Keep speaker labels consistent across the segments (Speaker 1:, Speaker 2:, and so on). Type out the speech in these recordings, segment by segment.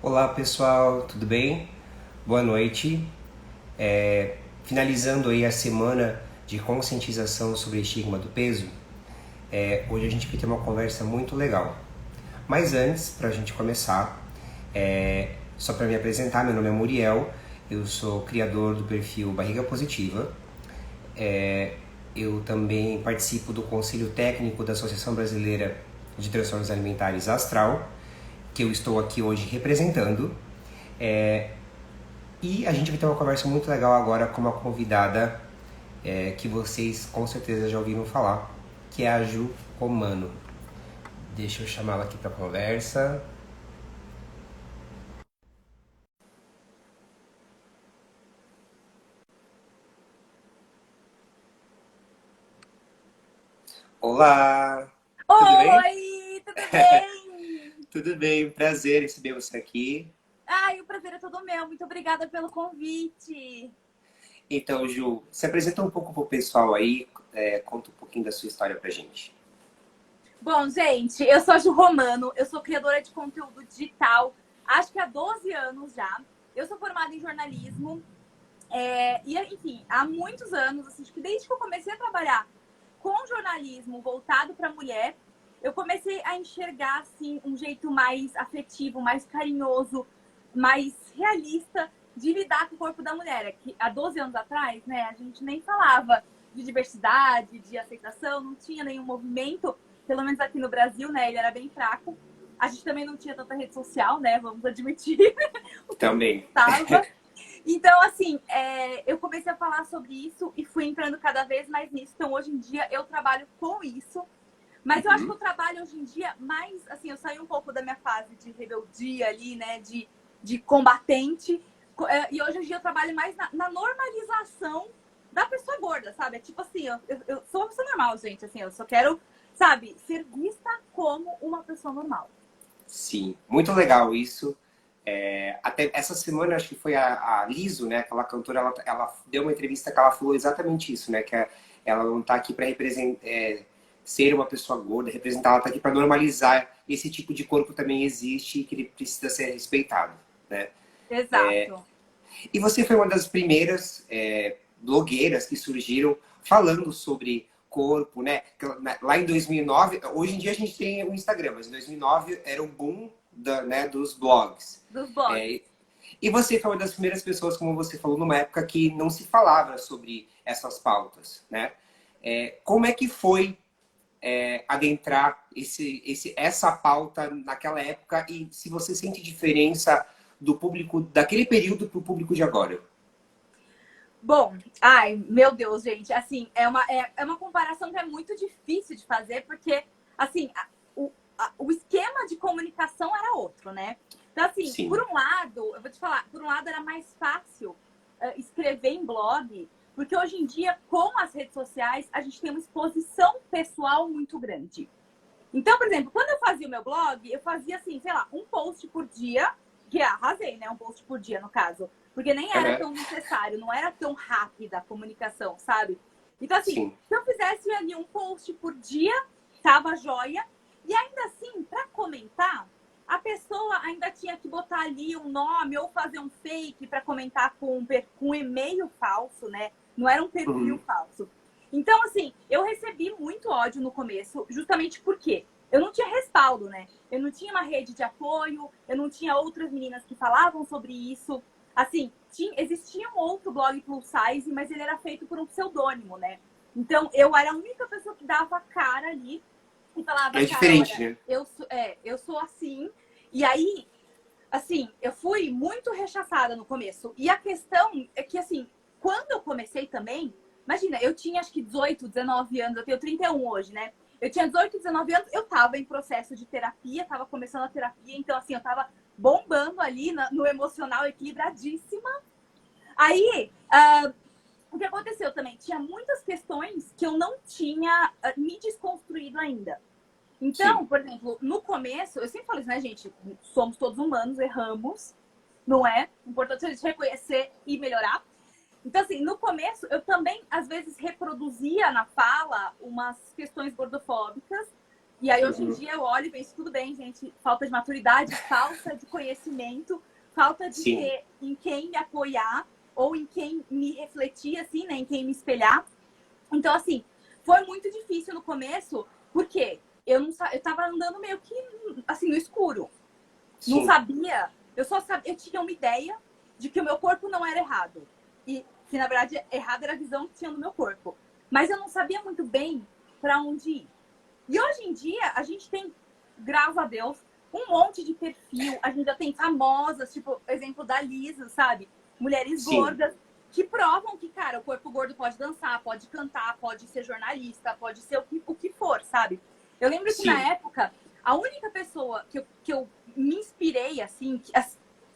Speaker 1: Olá pessoal, tudo bem? Boa noite. Finalizando aí a semana de conscientização sobre o estigma do peso, hoje a gente vai ter uma conversa muito legal. Mas antes, para a gente começar, só para me apresentar, meu nome é Muriel, eu sou criador do perfil Barriga Positiva. Eu também participo do Conselho Técnico da Associação Brasileira de Transtornos Alimentares Astral, que eu estou aqui hoje representando. E a gente vai ter uma conversa muito legal agora com uma convidada que vocês com certeza já ouviram falar, que é a Ju Romano. Deixa eu chamá-la aqui para conversa. Olá, tudo bem?
Speaker 2: Oi, tudo bem?
Speaker 1: Tudo bem, prazer em receber você aqui.
Speaker 2: Ai, o prazer é todo meu. Muito obrigada pelo convite.
Speaker 1: Então, Ju, se apresenta um pouco pro pessoal aí, conta um pouquinho da sua história pra gente.
Speaker 2: Bom, gente, eu sou a Ju Romano, eu sou criadora de conteúdo digital, acho que há 12 anos já. Eu sou formada em jornalismo e, enfim, há muitos anos, assim, acho que desde que eu comecei a trabalhar com jornalismo voltado para mulher, eu comecei a enxergar, assim, um jeito mais afetivo, mais carinhoso, mais realista de lidar com o corpo da mulher. É que há 12 anos atrás, né, a gente nem falava de diversidade, de aceitação, não tinha nenhum movimento, pelo menos aqui no Brasil, né, ele era bem fraco. A gente também não tinha tanta rede social, né, vamos admitir, o que
Speaker 1: Também.
Speaker 2: estava. Então, assim, eu comecei a falar sobre isso e fui entrando cada vez mais nisso. Então, hoje em dia, eu trabalho com isso. Mas eu acho que eu trabalho hoje em dia mais, assim, eu saí um pouco da minha fase de rebeldia ali, né, de combatente. E hoje em dia eu trabalho mais na normalização da pessoa gorda, sabe? É tipo assim, eu sou uma pessoa normal, gente, assim, eu só quero, sabe, ser vista como uma pessoa normal.
Speaker 1: Sim, muito legal isso. Até essa semana, acho que foi a Liso, né, aquela cantora, ela deu uma entrevista que ela falou exatamente isso, né, que ela não está aqui para ser uma pessoa gorda, representar, ela está aqui para normalizar esse tipo de corpo também existe e que ele precisa ser respeitado, né?
Speaker 2: Exato.
Speaker 1: E você foi uma das primeiras blogueiras que surgiram falando sobre corpo, né? Lá em 2009, hoje em dia a gente tem o Instagram, mas em 2009 era o boom né, dos blogs.
Speaker 2: Dos blogs.
Speaker 1: É, e você foi uma das primeiras pessoas, como você falou, numa época que não se falava sobre essas pautas, né? Como é que foi adentrar essa pauta naquela época e se você sente diferença do público daquele período para o público de agora?
Speaker 2: Bom, ai, meu Deus, gente, assim, é uma comparação que é muito difícil de fazer, porque, assim, o esquema de comunicação era outro, né? Então, assim, por
Speaker 1: Sim.
Speaker 2: um lado, eu vou te falar, por um lado era mais fácil escrever em blog, porque hoje em dia, com as redes sociais, a gente tem uma exposição pessoal muito grande. Então, por exemplo, quando eu fazia o meu blog, eu fazia assim, sei lá, um post por dia, que arrasei, né? Um post por dia, no caso. Porque nem era
Speaker 1: Uhum.
Speaker 2: tão necessário, não era tão rápida a comunicação, sabe? Então, assim,
Speaker 1: Sim.
Speaker 2: se eu fizesse ali um post por dia, tava joia. E ainda assim, para comentar, a pessoa ainda tinha que botar ali um nome ou fazer um fake para comentar com um e-mail falso, né? Não era um perfil
Speaker 1: Uhum.
Speaker 2: falso. Então, assim, eu recebi muito ódio no começo, justamente porque eu não tinha respaldo, né? Eu não tinha uma rede de apoio, eu não tinha outras meninas que falavam sobre isso. Assim, existia um outro blog plus size, mas ele era feito por um pseudônimo, né? Então, eu era a única pessoa que dava a cara ali e falava,
Speaker 1: É
Speaker 2: cara,
Speaker 1: diferente,
Speaker 2: olha,
Speaker 1: né?
Speaker 2: eu sou assim. E aí, assim, eu fui muito rechaçada no começo. E a questão é que, assim, quando eu comecei também, imagina, eu tinha acho que 18, 19 anos, eu tenho 31 hoje, né? Eu tinha 18, 19 anos, eu tava em processo de terapia, tava começando a terapia, então, assim, eu tava bombando ali no emocional, equilibradíssima. Aí, o que aconteceu também? Tinha muitas questões que eu não tinha me desconstruído ainda.
Speaker 1: Sim.
Speaker 2: Então, por exemplo, no começo, eu sempre falo isso, né, gente? Somos todos humanos, erramos, não é? Importante a gente reconhecer e melhorar. Então, assim, no começo, eu também, às vezes, reproduzia na fala umas questões gordofóbicas, E aí, hoje em dia, eu olho e penso, tudo bem, gente, falta de maturidade, falta de conhecimento, falta de
Speaker 1: Sim.
Speaker 2: ter em quem me apoiar ou em quem me refletir, assim, né? Em quem me espelhar. Então, assim, foi muito difícil no começo, porque eu tava andando meio que, assim, no escuro. Não
Speaker 1: Sim.
Speaker 2: sabia, eu só sabia, eu tinha uma ideia de que o meu corpo não era errado. E que, na verdade, errado era a visão que tinha do meu corpo. Mas eu não sabia muito bem para onde ir. E hoje em dia, a gente tem, graças a Deus, um monte de perfil. A gente já tem famosas, tipo, exemplo da Lisa, sabe? Mulheres
Speaker 1: Sim.
Speaker 2: gordas, que provam que, cara, o corpo gordo pode dançar, pode cantar, pode ser jornalista, pode ser o que for, sabe? Eu lembro que na
Speaker 1: Sim.
Speaker 2: época, a única pessoa que eu me inspirei, assim,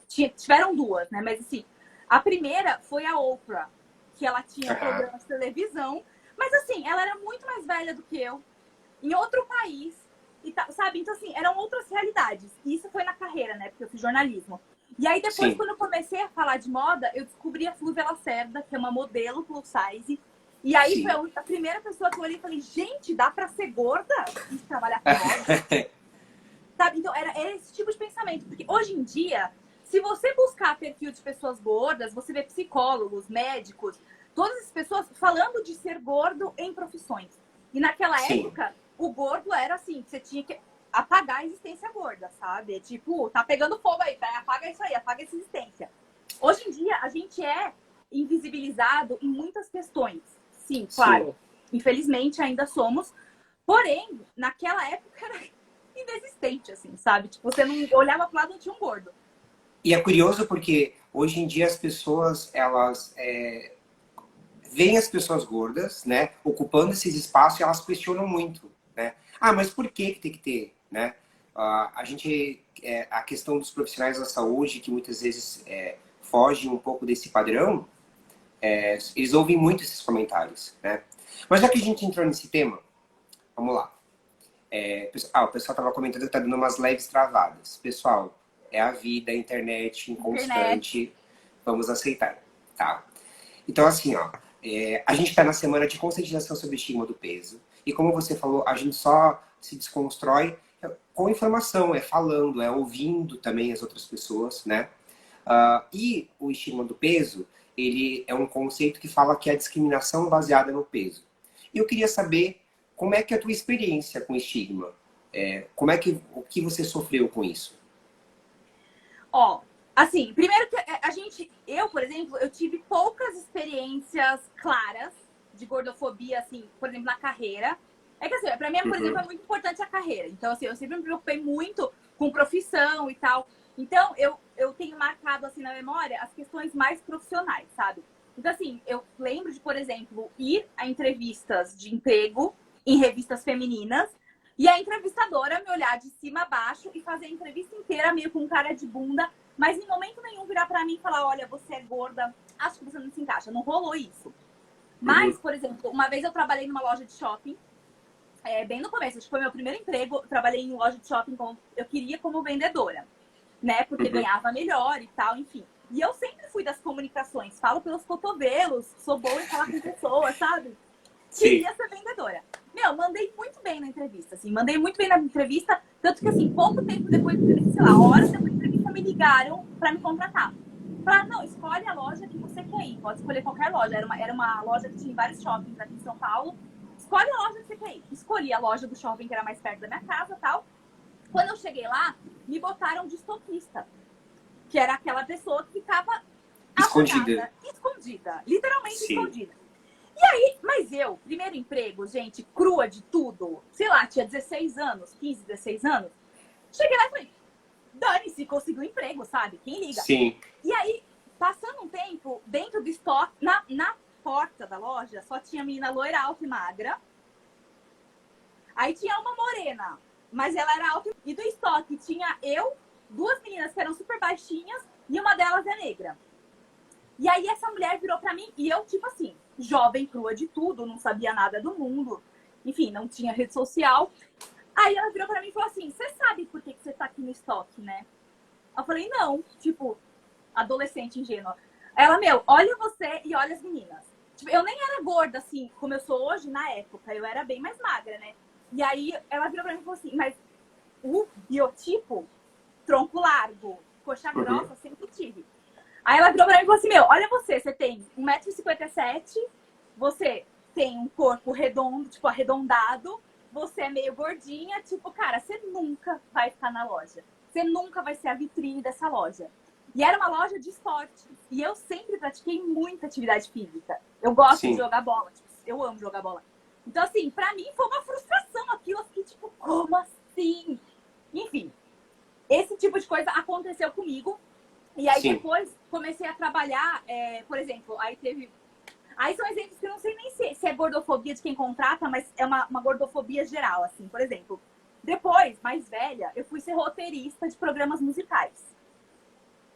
Speaker 2: tiveram duas, né? Mas assim, a primeira foi a Oprah, que ela tinha um
Speaker 1: Aham.
Speaker 2: programa de televisão, mas assim, ela era muito mais velha do que eu, em outro país, e sabe? Então, assim, eram outras realidades. E isso foi na carreira, né? Porque eu fiz jornalismo. E aí, depois,
Speaker 1: Sim.
Speaker 2: quando eu comecei a falar de moda, eu descobri a Flúvia Lacerda, que é uma modelo plus size. E aí, foi
Speaker 1: Sim.
Speaker 2: a primeira pessoa que eu olhei e falei, gente, dá pra ser gorda e trabalhar com moda? Sabe? Então, era esse tipo de pensamento. Porque hoje em dia, se você buscar perfil de pessoas gordas, você vê psicólogos, médicos, todas as pessoas falando de ser gordo em profissões. E naquela
Speaker 1: Sim.
Speaker 2: época, o gordo era assim, você tinha que apagar a existência gorda, sabe? É tipo, tá pegando fogo aí, apaga isso aí, apaga essa existência. Hoje em dia, a gente é invisibilizado em muitas questões. Sim,
Speaker 1: Sim.
Speaker 2: claro. Infelizmente, ainda somos. Porém, naquela época era inexistente, assim, sabe? Tipo, você não olhava pro lado e não tinha um gordo.
Speaker 1: E é curioso porque hoje em dia as pessoas, elas veem as pessoas gordas, né, ocupando esses espaços e elas questionam muito, né? Ah, mas por que tem que ter, né? A gente, a questão dos profissionais da saúde, que muitas vezes fogem um pouco desse padrão, eles ouvem muito esses comentários, né? Mas já que a gente entrou nesse tema, vamos lá. O pessoal estava comentando que está dando umas leves travadas. Pessoal, é a vida, a internet
Speaker 2: Internet.
Speaker 1: inconstante, vamos aceitar, tá? Então, assim, ó, a gente está na semana de conscientização sobre o estigma do peso. E como você falou, a gente só se desconstrói com informação, falando, ouvindo também as outras pessoas, né? E o estigma do peso, ele é um conceito que fala que é a discriminação baseada no peso. E eu queria saber como é que é a tua experiência com estigma. Como é que o que você sofreu com isso?
Speaker 2: Ó, assim, primeiro que eu, por exemplo, eu tive poucas experiências claras de gordofobia, assim, por exemplo, na carreira. É que assim, pra mim, por exemplo,
Speaker 1: Uhum.
Speaker 2: é muito importante a carreira. Então, assim, eu sempre me preocupei muito com profissão e tal. Então, eu tenho marcado, assim, na memória as questões mais profissionais, sabe? Então, assim, eu lembro de, por exemplo, ir a entrevistas de emprego em revistas femininas e a entrevistadora me olhar de cima a baixo e fazer a entrevista inteira meio com cara de bunda, mas em momento nenhum virar pra mim e falar, olha, você é gorda, acho que você não se encaixa. Não rolou isso.
Speaker 1: Uhum.
Speaker 2: Mas, por exemplo, uma vez eu trabalhei numa loja de shopping, bem no começo, acho que foi meu primeiro emprego, eu trabalhei em loja de shopping, eu queria como vendedora, né? Porque
Speaker 1: Uhum.
Speaker 2: ganhava melhor e tal, enfim. E eu sempre fui das comunicações, falo pelos cotovelos, sou boa em falar com pessoas, sabe?
Speaker 1: Sim.
Speaker 2: Queria ser vendedora. Meu, mandei muito bem na entrevista, assim, mandei muito bem na entrevista, tanto que, assim, pouco tempo depois da entrevista, sei lá, horas depois da entrevista, me ligaram pra me contratar. Falaram, não, escolhe a loja que você quer ir, pode escolher qualquer loja. Era uma loja que tinha em vários shoppings aqui em São Paulo. Escolhe a loja que você quer ir. Escolhi a loja do shopping que era mais perto da minha casa e tal. Quando eu cheguei lá, me botaram de estoquista, que era aquela pessoa que ficava
Speaker 1: Escondida.
Speaker 2: apagada, escondida, literalmente
Speaker 1: Sim.
Speaker 2: escondida. E aí, mas eu, primeiro emprego, gente, crua de tudo, sei lá, tinha 16 anos, 15, 16 anos, cheguei lá e falei, dane-se, consegui um emprego, sabe? Quem liga?
Speaker 1: Sim.
Speaker 2: E aí, passando um tempo, dentro do estoque, na porta da loja, só tinha menina loira, alta e magra. Aí tinha uma morena, mas ela era alta. E do estoque tinha eu, duas meninas que eram super baixinhas, e uma delas é negra. E aí essa mulher virou pra mim, e eu, tipo assim, jovem, crua de tudo, não sabia nada do mundo. Enfim, não tinha rede social. Aí ela virou pra mim e falou assim, você sabe por que você tá aqui no estoque, né? Eu falei, não. Tipo, adolescente ingênua. Ela, meu, olha você e olha as meninas. Tipo, eu nem era gorda, assim, como eu sou hoje, na época. Eu era bem mais magra, né? E aí ela virou pra mim e falou assim, mas o biotipo, tronco largo, coxa grossa, sempre tive. Aí ela virou pra mim e falou assim, olha você tem 1,57 m, você tem um corpo redondo, tipo, arredondado, você é meio gordinha, tipo, cara, você nunca vai ficar na loja. Você nunca vai ser a vitrine dessa loja. E era uma loja de esporte. E eu sempre pratiquei muita atividade física. Eu gosto de jogar bola. Tipo, eu amo jogar bola. Então, assim, pra mim foi uma frustração aquilo. Eu fiquei tipo, como assim? Enfim, esse tipo de coisa aconteceu comigo. E aí depois comecei a trabalhar, por exemplo, aí teve... Aí são exemplos que eu não sei nem se é gordofobia de quem contrata, mas é uma gordofobia geral, assim. Por exemplo, depois, mais velha, eu fui ser roteirista de programas musicais.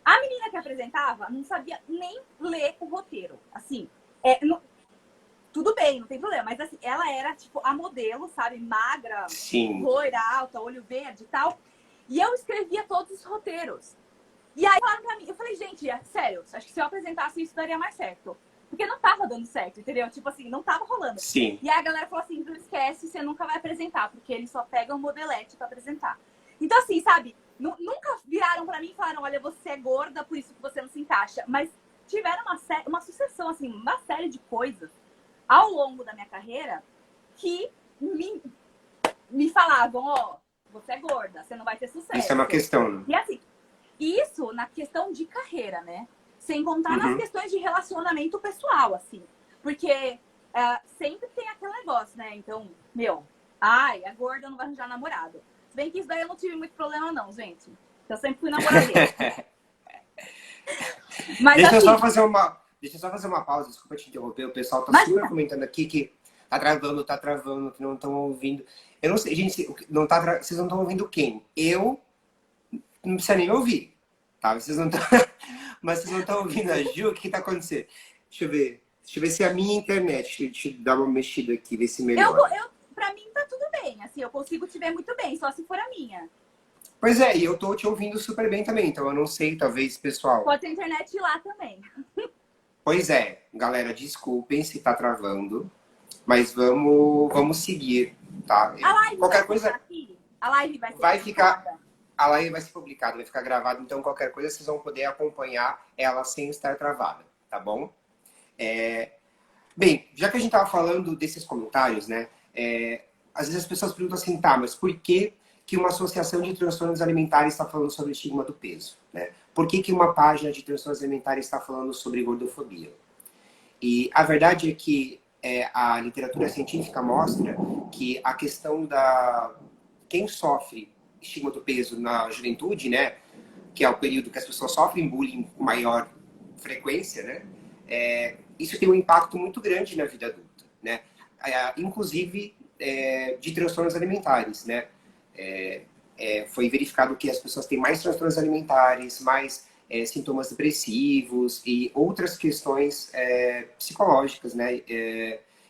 Speaker 2: A menina que apresentava não sabia nem ler o roteiro. Assim, tudo bem, não tem problema. Mas assim, ela era tipo a modelo, sabe? Magra, loira, alta, olho verde e tal. E eu escrevia todos os roteiros. E aí falaram pra mim, eu falei, gente, sério, acho que se eu apresentasse isso daria mais certo. Porque não tava dando certo, entendeu? Tipo assim, não tava rolando.
Speaker 1: Sim.
Speaker 2: E aí a galera falou assim, não esquece, você nunca vai apresentar, porque eles só pegam modelete pra apresentar. Então assim, sabe, nunca viraram pra mim e falaram, olha, você é gorda, por isso que você não se encaixa. Mas tiveram uma sucessão, assim, uma série de coisas ao longo da minha carreira que me falavam, ó, você é gorda, você não vai ter sucesso.
Speaker 1: Isso é uma questão.
Speaker 2: E assim, isso na questão de carreira, né? Sem contar nas questões de relacionamento pessoal, assim. Porque sempre tem aquele negócio, né? Então, ai, a gorda não vai arranjar namorado. Se bem que isso daí eu não tive muito problema, não, gente. Eu sempre fui namoradeira. Mas,
Speaker 1: deixa
Speaker 2: assim,
Speaker 1: eu só fazer uma pausa, desculpa te interromper. O pessoal tá super comentando aqui que tá travando, que não estão ouvindo. Eu não sei, gente, vocês não estão ouvindo quem? Eu não precisa nem ouvir, tá? Vocês não estão... Mas vocês não estão ouvindo a Ju, o que tá acontecendo? Deixa eu ver se é a minha internet. Deixa eu dar uma mexida aqui, ver se melhora.
Speaker 2: Pra mim tá tudo bem, assim, eu consigo te ver muito bem, só se for a minha.
Speaker 1: Pois é, e eu tô te ouvindo super bem também, então eu não sei, talvez, pessoal...
Speaker 2: Pode ter internet lá também.
Speaker 1: Pois é, galera, desculpem se tá travando, mas vamos seguir, tá?
Speaker 2: A live
Speaker 1: qualquer coisa
Speaker 2: aqui? A live
Speaker 1: vai ficar... A live vai ser publicada, vai ficar gravada, então qualquer coisa vocês vão poder acompanhar ela sem estar travada, tá bom? Bem, já que a gente tava falando desses comentários, né? Às vezes as pessoas perguntam assim, tá, mas por que uma associação de transtornos alimentares está falando sobre o estigma do peso, né? Por que uma página de transtornos alimentares está falando sobre gordofobia? E a verdade é que a literatura científica mostra que a questão da... Quem sofre estigma do peso na juventude, né? Que é o período que as pessoas sofrem bullying com maior frequência, né? Isso tem um impacto muito grande na vida adulta, né? Inclusive de transtornos alimentares, né? Foi verificado que as pessoas têm mais transtornos alimentares, mais sintomas depressivos e outras questões psicológicas, né?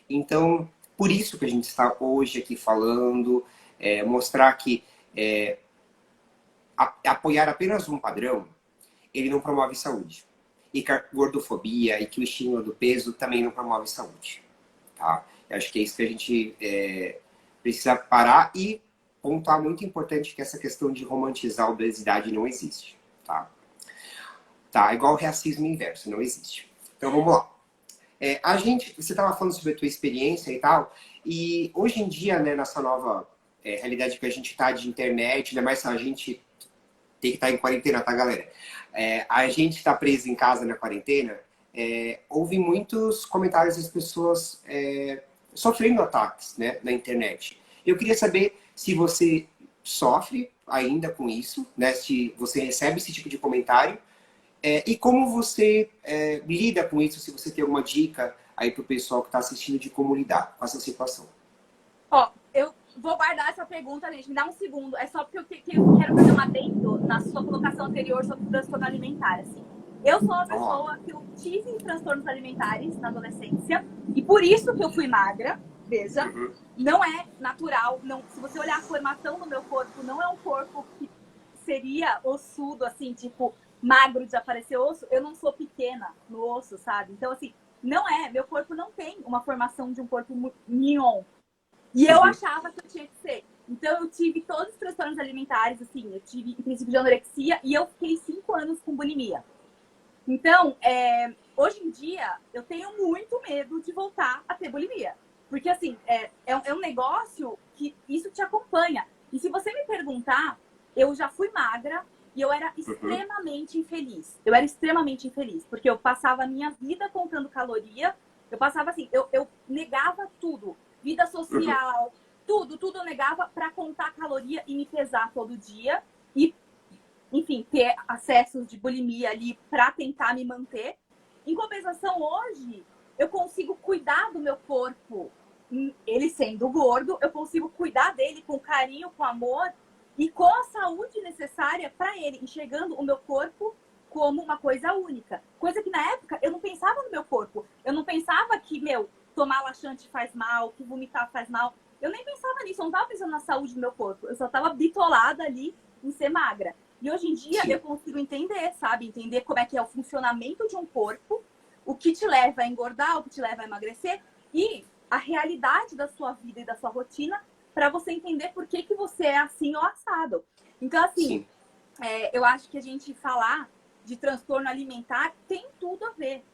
Speaker 1: Então, por isso que a gente está hoje aqui falando, mostrar que apoiar apenas um padrão, ele não promove saúde. E que a gordofobia e que o estigma do peso também não promove saúde. Tá? Eu acho que é isso que a gente precisa parar e pontuar muito importante que essa questão de romantizar a obesidade não existe. Tá? Igual o racismo inverso, não existe. Então vamos lá. Você estava falando sobre a tua experiência e tal, e hoje em dia, né, nessa nova realidade que a gente está de internet, ainda mais se a gente tem que estar em quarentena, tá, galera? A gente está preso em casa na quarentena, houve muitos comentários das pessoas sofrendo ataques, né, na internet. Eu queria saber se você sofre ainda com isso, né, se você recebe esse tipo de comentário, e como você lida com isso, se você tem alguma dica aí para o pessoal que está assistindo de como lidar com essa situação.
Speaker 2: Eu vou guardar essa pergunta, gente. Me dá um segundo. É só porque eu quero fazer um adendo na sua colocação anterior sobre o transtorno alimentar. Assim. Eu sou uma pessoa que eu tive transtornos alimentares na adolescência e por isso que eu fui magra. Veja, não é natural. Não, se você olhar a formação do meu corpo, não é um corpo que seria ossudo, assim, tipo, magro de aparecer osso. Eu não sou pequena no osso, sabe? Então, assim, não é. Meu corpo não tem uma formação de um corpo mignon. E eu achava que eu tinha que ser. Então, eu tive todos os transtornos alimentares, assim, eu tive princípio de anorexia e eu fiquei 5 anos com bulimia. Então, hoje em dia, eu tenho muito medo de voltar a ter bulimia. Porque, assim, é um negócio que isso te acompanha. E se você me perguntar, eu já fui magra e eu era extremamente infeliz. Eu era extremamente infeliz, porque eu passava a minha vida contando caloria. Eu passava assim, eu negava tudo. Vida social, tudo eu negava para contar caloria e me pesar todo dia. E enfim, ter acessos de bulimia ali para tentar me manter. Em compensação, hoje, eu consigo cuidar do meu corpo, ele sendo gordo, eu consigo cuidar dele com carinho, com amor e com a saúde necessária para ele, enxergando o meu corpo como uma coisa única. Coisa que na época eu não pensava no meu corpo. Eu não pensava que, tomar laxante faz mal, que vomitar faz mal. Eu nem pensava nisso, eu não estava pensando na saúde do meu corpo. Eu só estava bitolada ali em ser magra. E hoje em dia eu consigo entender, sabe? Entender como é que é o funcionamento de um corpo, o que te leva a engordar, o que te leva a emagrecer e a realidade da sua vida e da sua rotina para você entender por que você é assim ou assado. Então, assim, eu acho que a gente falar de transtorno alimentar tem tudo a ver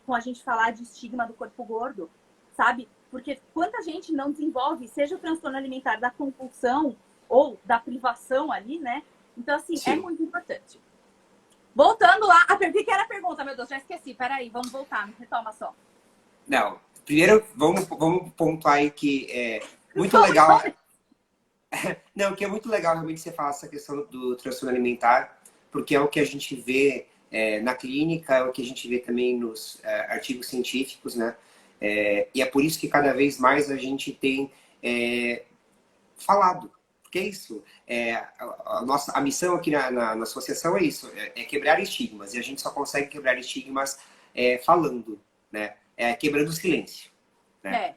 Speaker 2: com a gente falar de estigma do corpo gordo, sabe? Porque quanta gente não desenvolve, seja o transtorno alimentar da compulsão ou da privação ali, né? Então, assim, é muito importante. Voltando lá, o que era a pergunta, meu Deus, já esqueci. Peraí, vamos voltar, me retoma só.
Speaker 1: Não, primeiro vamos pontuar aí que é muito legal. Não, que é muito legal realmente você falar essa questão do transtorno alimentar, porque é o que a gente vê na clínica, é o que a gente vê também nos artigos científicos, né? E é por isso que cada vez mais a gente tem falado. Porque é isso. A missão aqui na associação é isso, é quebrar estigmas. E a gente só consegue quebrar estigmas falando, né? Quebrando o silêncio. Né?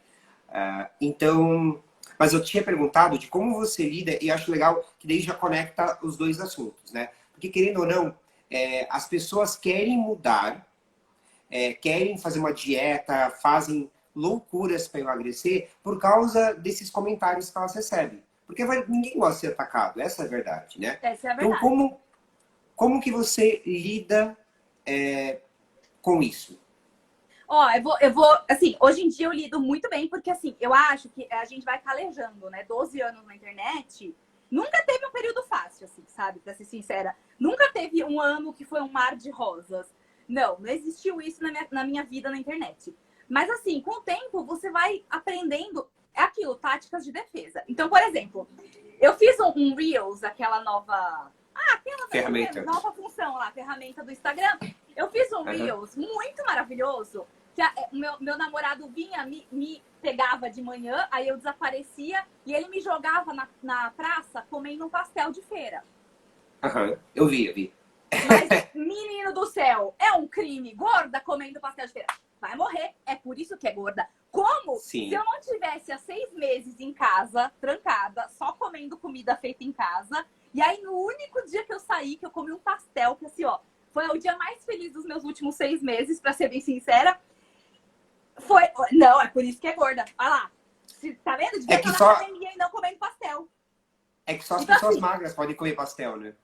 Speaker 1: Então, mas eu tinha perguntado de como você lida, e acho legal que daí já conecta os dois assuntos, né? Porque, querendo ou não, as pessoas querem mudar, querem fazer uma dieta, fazem loucuras para emagrecer por causa desses comentários que elas recebem. Porque ninguém gosta de ser atacado, essa é a verdade, né?
Speaker 2: Essa é a verdade.
Speaker 1: Então, como que você lida com isso?
Speaker 2: Ó, assim, hoje em dia eu lido muito bem, porque assim, eu acho que a gente vai calejando, né? 12 anos na internet, nunca teve um período fácil, assim, sabe? Pra ser sincera. Nunca teve um ano que foi um mar de rosas. Não existiu isso na minha vida na internet. Mas assim, com o tempo, você vai aprendendo, é aquilo, táticas de defesa. Então, por exemplo, eu fiz um Reels, aquela nova... aquela
Speaker 1: ferramenta.
Speaker 2: Nova função lá, ferramenta do Instagram. Eu fiz um Reels muito maravilhoso, que meu namorado vinha, me pegava de manhã, aí eu desaparecia, e ele me jogava na praça comendo um pastel de feira.
Speaker 1: Eu vi.
Speaker 2: Mas, menino do céu, é um crime. Gorda comendo pastel de feira. Vai morrer. É por isso que é gorda. Como se eu não tivesse há 6 meses em casa, trancada, só comendo comida feita em casa. E aí, no único dia que eu saí, que eu comi um pastel, que assim, ó, foi o dia mais feliz dos meus últimos 6 meses, pra ser bem sincera. Não, é por isso que é gorda. Olha lá. Tá vendo? Devia estar na academia e não comendo pastel.
Speaker 1: É que só as pessoas magras podem comer pastel, né?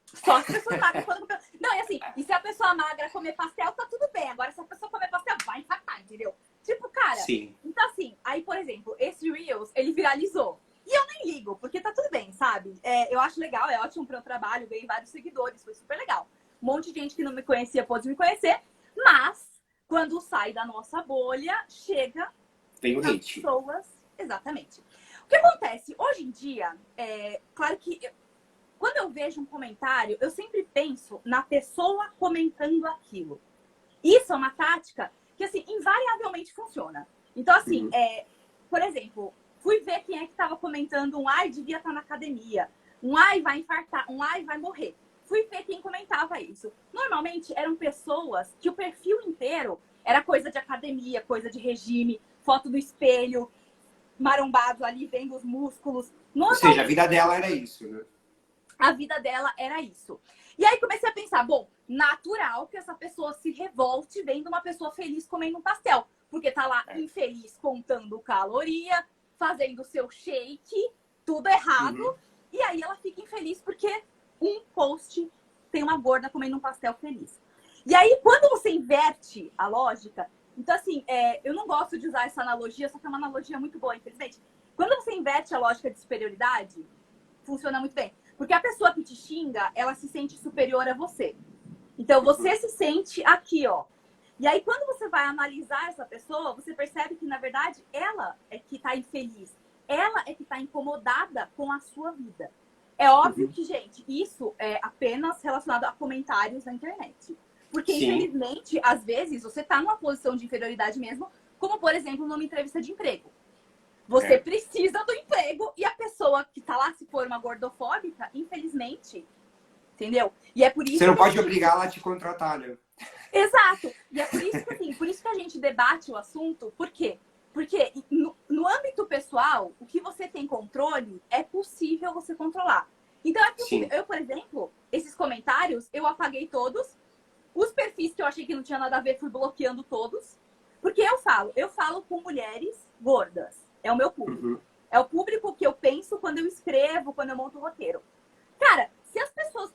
Speaker 2: Só as pessoas magras podem comer. Não, e assim, e se a pessoa magra comer pastel, tá tudo bem. Agora, se a pessoa comer pastel, vai infartar, entendeu? Tipo, cara.
Speaker 1: Sim.
Speaker 2: Então, assim, aí, por exemplo, esse Reels, ele viralizou. E eu nem ligo, porque tá tudo bem, sabe? Eu acho legal, é ótimo pro meu trabalho, ganhei vários seguidores, foi super legal. Um monte de gente que não me conhecia pôde me conhecer, mas quando sai da nossa bolha, chega
Speaker 1: Vem o
Speaker 2: nas
Speaker 1: hate.
Speaker 2: pessoas. Exatamente. O que acontece? Hoje em dia, claro que quando eu vejo um comentário, eu sempre penso na pessoa comentando aquilo. Isso é uma tática que, assim, invariavelmente funciona. Então, assim, por exemplo, fui ver quem é que estava comentando um ai, devia estar na academia. Um ai, vai infartar. Um ai, vai morrer. Fui ver quem comentava isso. Normalmente, eram pessoas que o perfil inteiro era coisa de academia, coisa de regime, foto do espelho, marombado ali, vendo os músculos.
Speaker 1: Ou seja, a vida dela era isso, né?
Speaker 2: A vida dela era isso. E aí comecei a pensar, bom, natural que essa pessoa se revolte vendo uma pessoa feliz comendo um pastel. Porque tá lá infeliz contando caloria, fazendo o seu shake, tudo errado, e aí ela fica infeliz porque um post tem uma gorda comendo um pastel feliz. E aí, quando você inverte a lógica, então assim, eu não gosto de usar essa analogia, só que é uma analogia muito boa, infelizmente. Quando você inverte a lógica de superioridade, funciona muito bem. Porque a pessoa que te xinga, ela se sente superior a você. Então, você se sente aqui, ó. E aí, quando você vai analisar essa pessoa, você percebe que, na verdade, ela é que tá infeliz. Ela é que tá incomodada com a sua vida. É óbvio que, gente, isso é apenas relacionado a comentários na internet. Porque, infelizmente, às vezes, você tá numa posição de inferioridade mesmo, como, por exemplo, numa entrevista de emprego. Você precisa do emprego e a pessoa que tá lá, se for uma gordofóbica, infelizmente, entendeu? E é por isso
Speaker 1: você não
Speaker 2: que
Speaker 1: pode obrigar ela a te contratar, né?
Speaker 2: Exato. E é por isso que, assim, por isso que a gente debate o assunto. Por quê? Porque no âmbito pessoal, o que você tem controle é possível você controlar. Então, é possível. Eu, por exemplo, esses comentários, eu apaguei todos. Os perfis que eu achei que não tinha nada a ver, fui bloqueando todos. Porque eu falo com mulheres gordas. É o meu público. É o público que eu penso quando eu escrevo, quando eu monto o roteiro. Cara, se as pessoas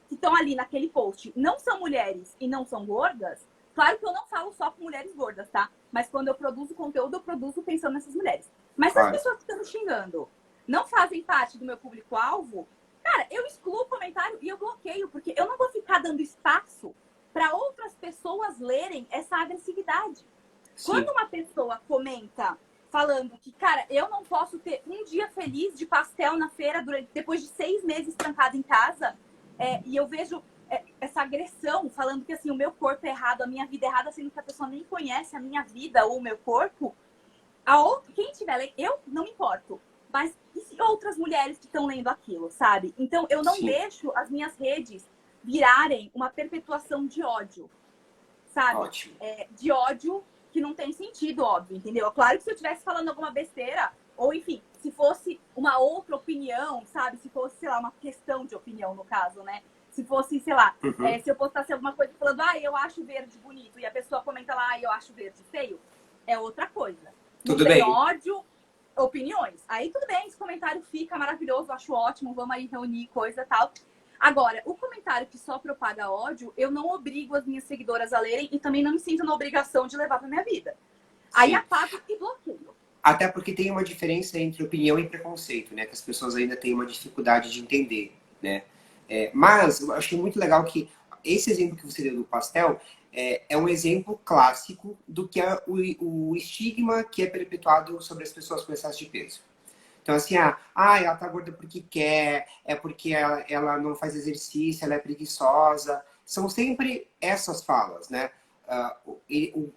Speaker 2: que estão ali naquele post não são mulheres e não são gordas, claro que eu não falo só com mulheres gordas, tá? Mas quando eu produzo conteúdo, eu produzo pensando nessas mulheres. Mas se as pessoas que estão me xingando não fazem parte do meu público-alvo, cara, eu excluo o comentário e eu bloqueio, porque eu não vou ficar dando espaço para outras pessoas lerem essa agressividade. Quando uma pessoa comenta falando que, cara, eu não posso ter um dia feliz de pastel na feira depois de 6 meses trancada em casa, e eu vejo essa agressão falando que, assim, o meu corpo é errado, a minha vida é errada, sendo que a pessoa nem conhece a minha vida ou o meu corpo, quem tiver lendo, eu não me importo. Mas e se outras mulheres que estão lendo aquilo, sabe? Então, eu não deixo as minhas redes virarem uma perpetuação de ódio, sabe?
Speaker 1: Ótimo.
Speaker 2: De ódio que não tem sentido, óbvio, entendeu? Claro que se eu estivesse falando alguma besteira, ou enfim, se fosse uma outra opinião, sabe? Se fosse, sei lá, uma questão de opinião, no caso, né? Se fosse, sei lá, se eu postasse alguma coisa falando, eu acho verde bonito, e a pessoa comenta lá, eu acho verde feio, é outra coisa.
Speaker 1: Tudo
Speaker 2: não tem
Speaker 1: bem.
Speaker 2: ódio, opiniões. Aí tudo bem, esse comentário fica maravilhoso, acho ótimo, vamos aí reunir coisa e tal. Agora, o comentário que só propaga ódio, eu não obrigo as minhas seguidoras a lerem e também não me sinto na obrigação de levar pra minha vida. Aí apago e bloqueio.
Speaker 1: Até porque tem uma diferença entre opinião e preconceito, né? Que as pessoas ainda têm uma dificuldade de entender, né? Mas eu achei muito legal que esse exemplo que você deu do pastel é um exemplo clássico do que é o estigma que é perpetuado sobre as pessoas com excesso de peso. Então, assim, ela tá gorda porque quer, é porque ela não faz exercício, ela é preguiçosa. São sempre essas falas, né?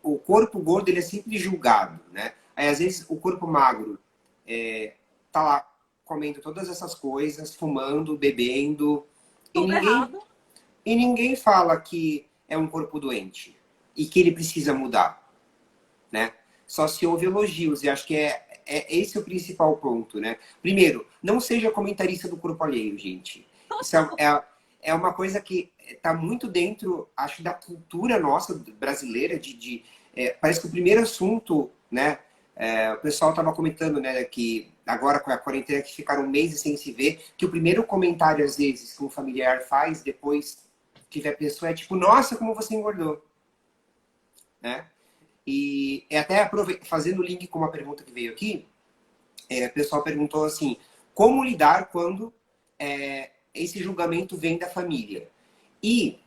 Speaker 1: O corpo gordo, ele é sempre julgado, né? Aí, às vezes, o corpo magro tá lá comendo todas essas coisas, fumando, bebendo. E ninguém fala que é um corpo doente e que ele precisa mudar, né? Só se houve elogios, e acho que esse é o principal ponto, né? Primeiro, não seja comentarista do corpo alheio, gente. Isso é uma coisa que está muito dentro, acho, da cultura nossa brasileira. Parece que o primeiro assunto, né? O pessoal estava comentando, né, que agora com a quarentena que ficaram meses sem se ver, que o primeiro comentário, às vezes, que um familiar faz depois que vê a pessoa é tipo, nossa, como você engordou, né? E até fazendo o link com uma pergunta que veio aqui, o pessoal perguntou assim, como lidar quando esse julgamento vem da família? E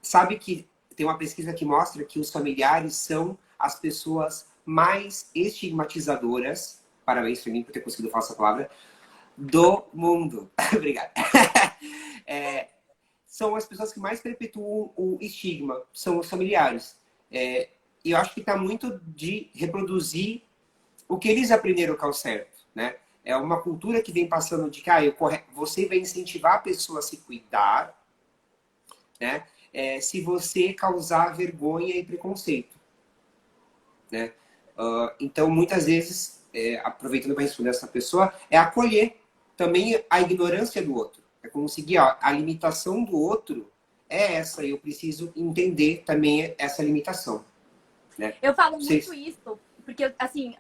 Speaker 1: sabe que tem uma pesquisa que mostra que os familiares são as pessoas mais estigmatizadoras, parabéns para mim por ter conseguido falar essa palavra, do mundo. Obrigado. São as pessoas que mais perpetuam o estigma, são os familiares. E eu acho que está muito de reproduzir o que eles aprenderam que é o certo, né? É uma cultura que vem passando de que você vai incentivar a pessoa a se cuidar, né? Se você causar vergonha e preconceito, né? Então, muitas vezes, aproveitando para responder essa pessoa, é acolher também a ignorância do outro. É conseguir, a limitação do outro é essa, e eu preciso entender também essa limitação, né?
Speaker 2: Eu falo muito isso porque assim,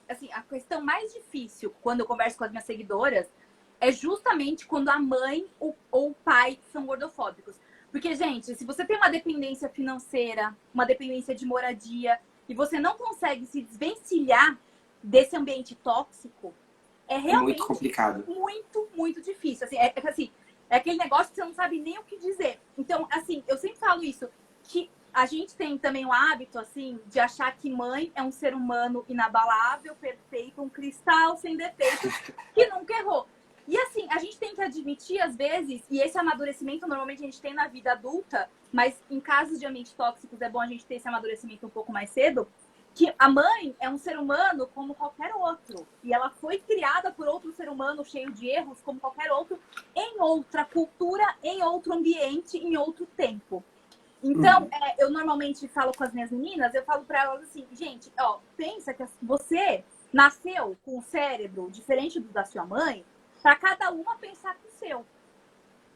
Speaker 2: assim, a questão mais difícil quando eu converso com as minhas seguidoras é justamente quando a mãe ou o pai são gordofóbicos. Porque, gente, se você tem uma dependência financeira, uma dependência de moradia, e você não consegue se desvencilhar desse ambiente tóxico, é
Speaker 1: É muito
Speaker 2: realmente
Speaker 1: complicado.
Speaker 2: muito, muito difícil. Assim, é aquele negócio que você não sabe nem o que dizer. Então, assim, eu sempre falo isso, que a gente tem também o hábito, assim, de achar que mãe é um ser humano inabalável, perfeito, um cristal sem defeitos, que nunca errou. E assim, a gente tem que admitir, às vezes, e esse amadurecimento normalmente a gente tem na vida adulta, mas em casos de ambientes tóxicos é bom a gente ter esse amadurecimento um pouco mais cedo, que a mãe é um ser humano como qualquer outro. E ela foi criada por outro ser humano cheio de erros, como qualquer outro, em outra cultura, em outro ambiente, em outro tempo. Então, eu normalmente falo com as minhas meninas, eu falo para elas assim, gente, ó, pensa que você nasceu com o cérebro diferente do da sua mãe, para cada uma pensar com o seu.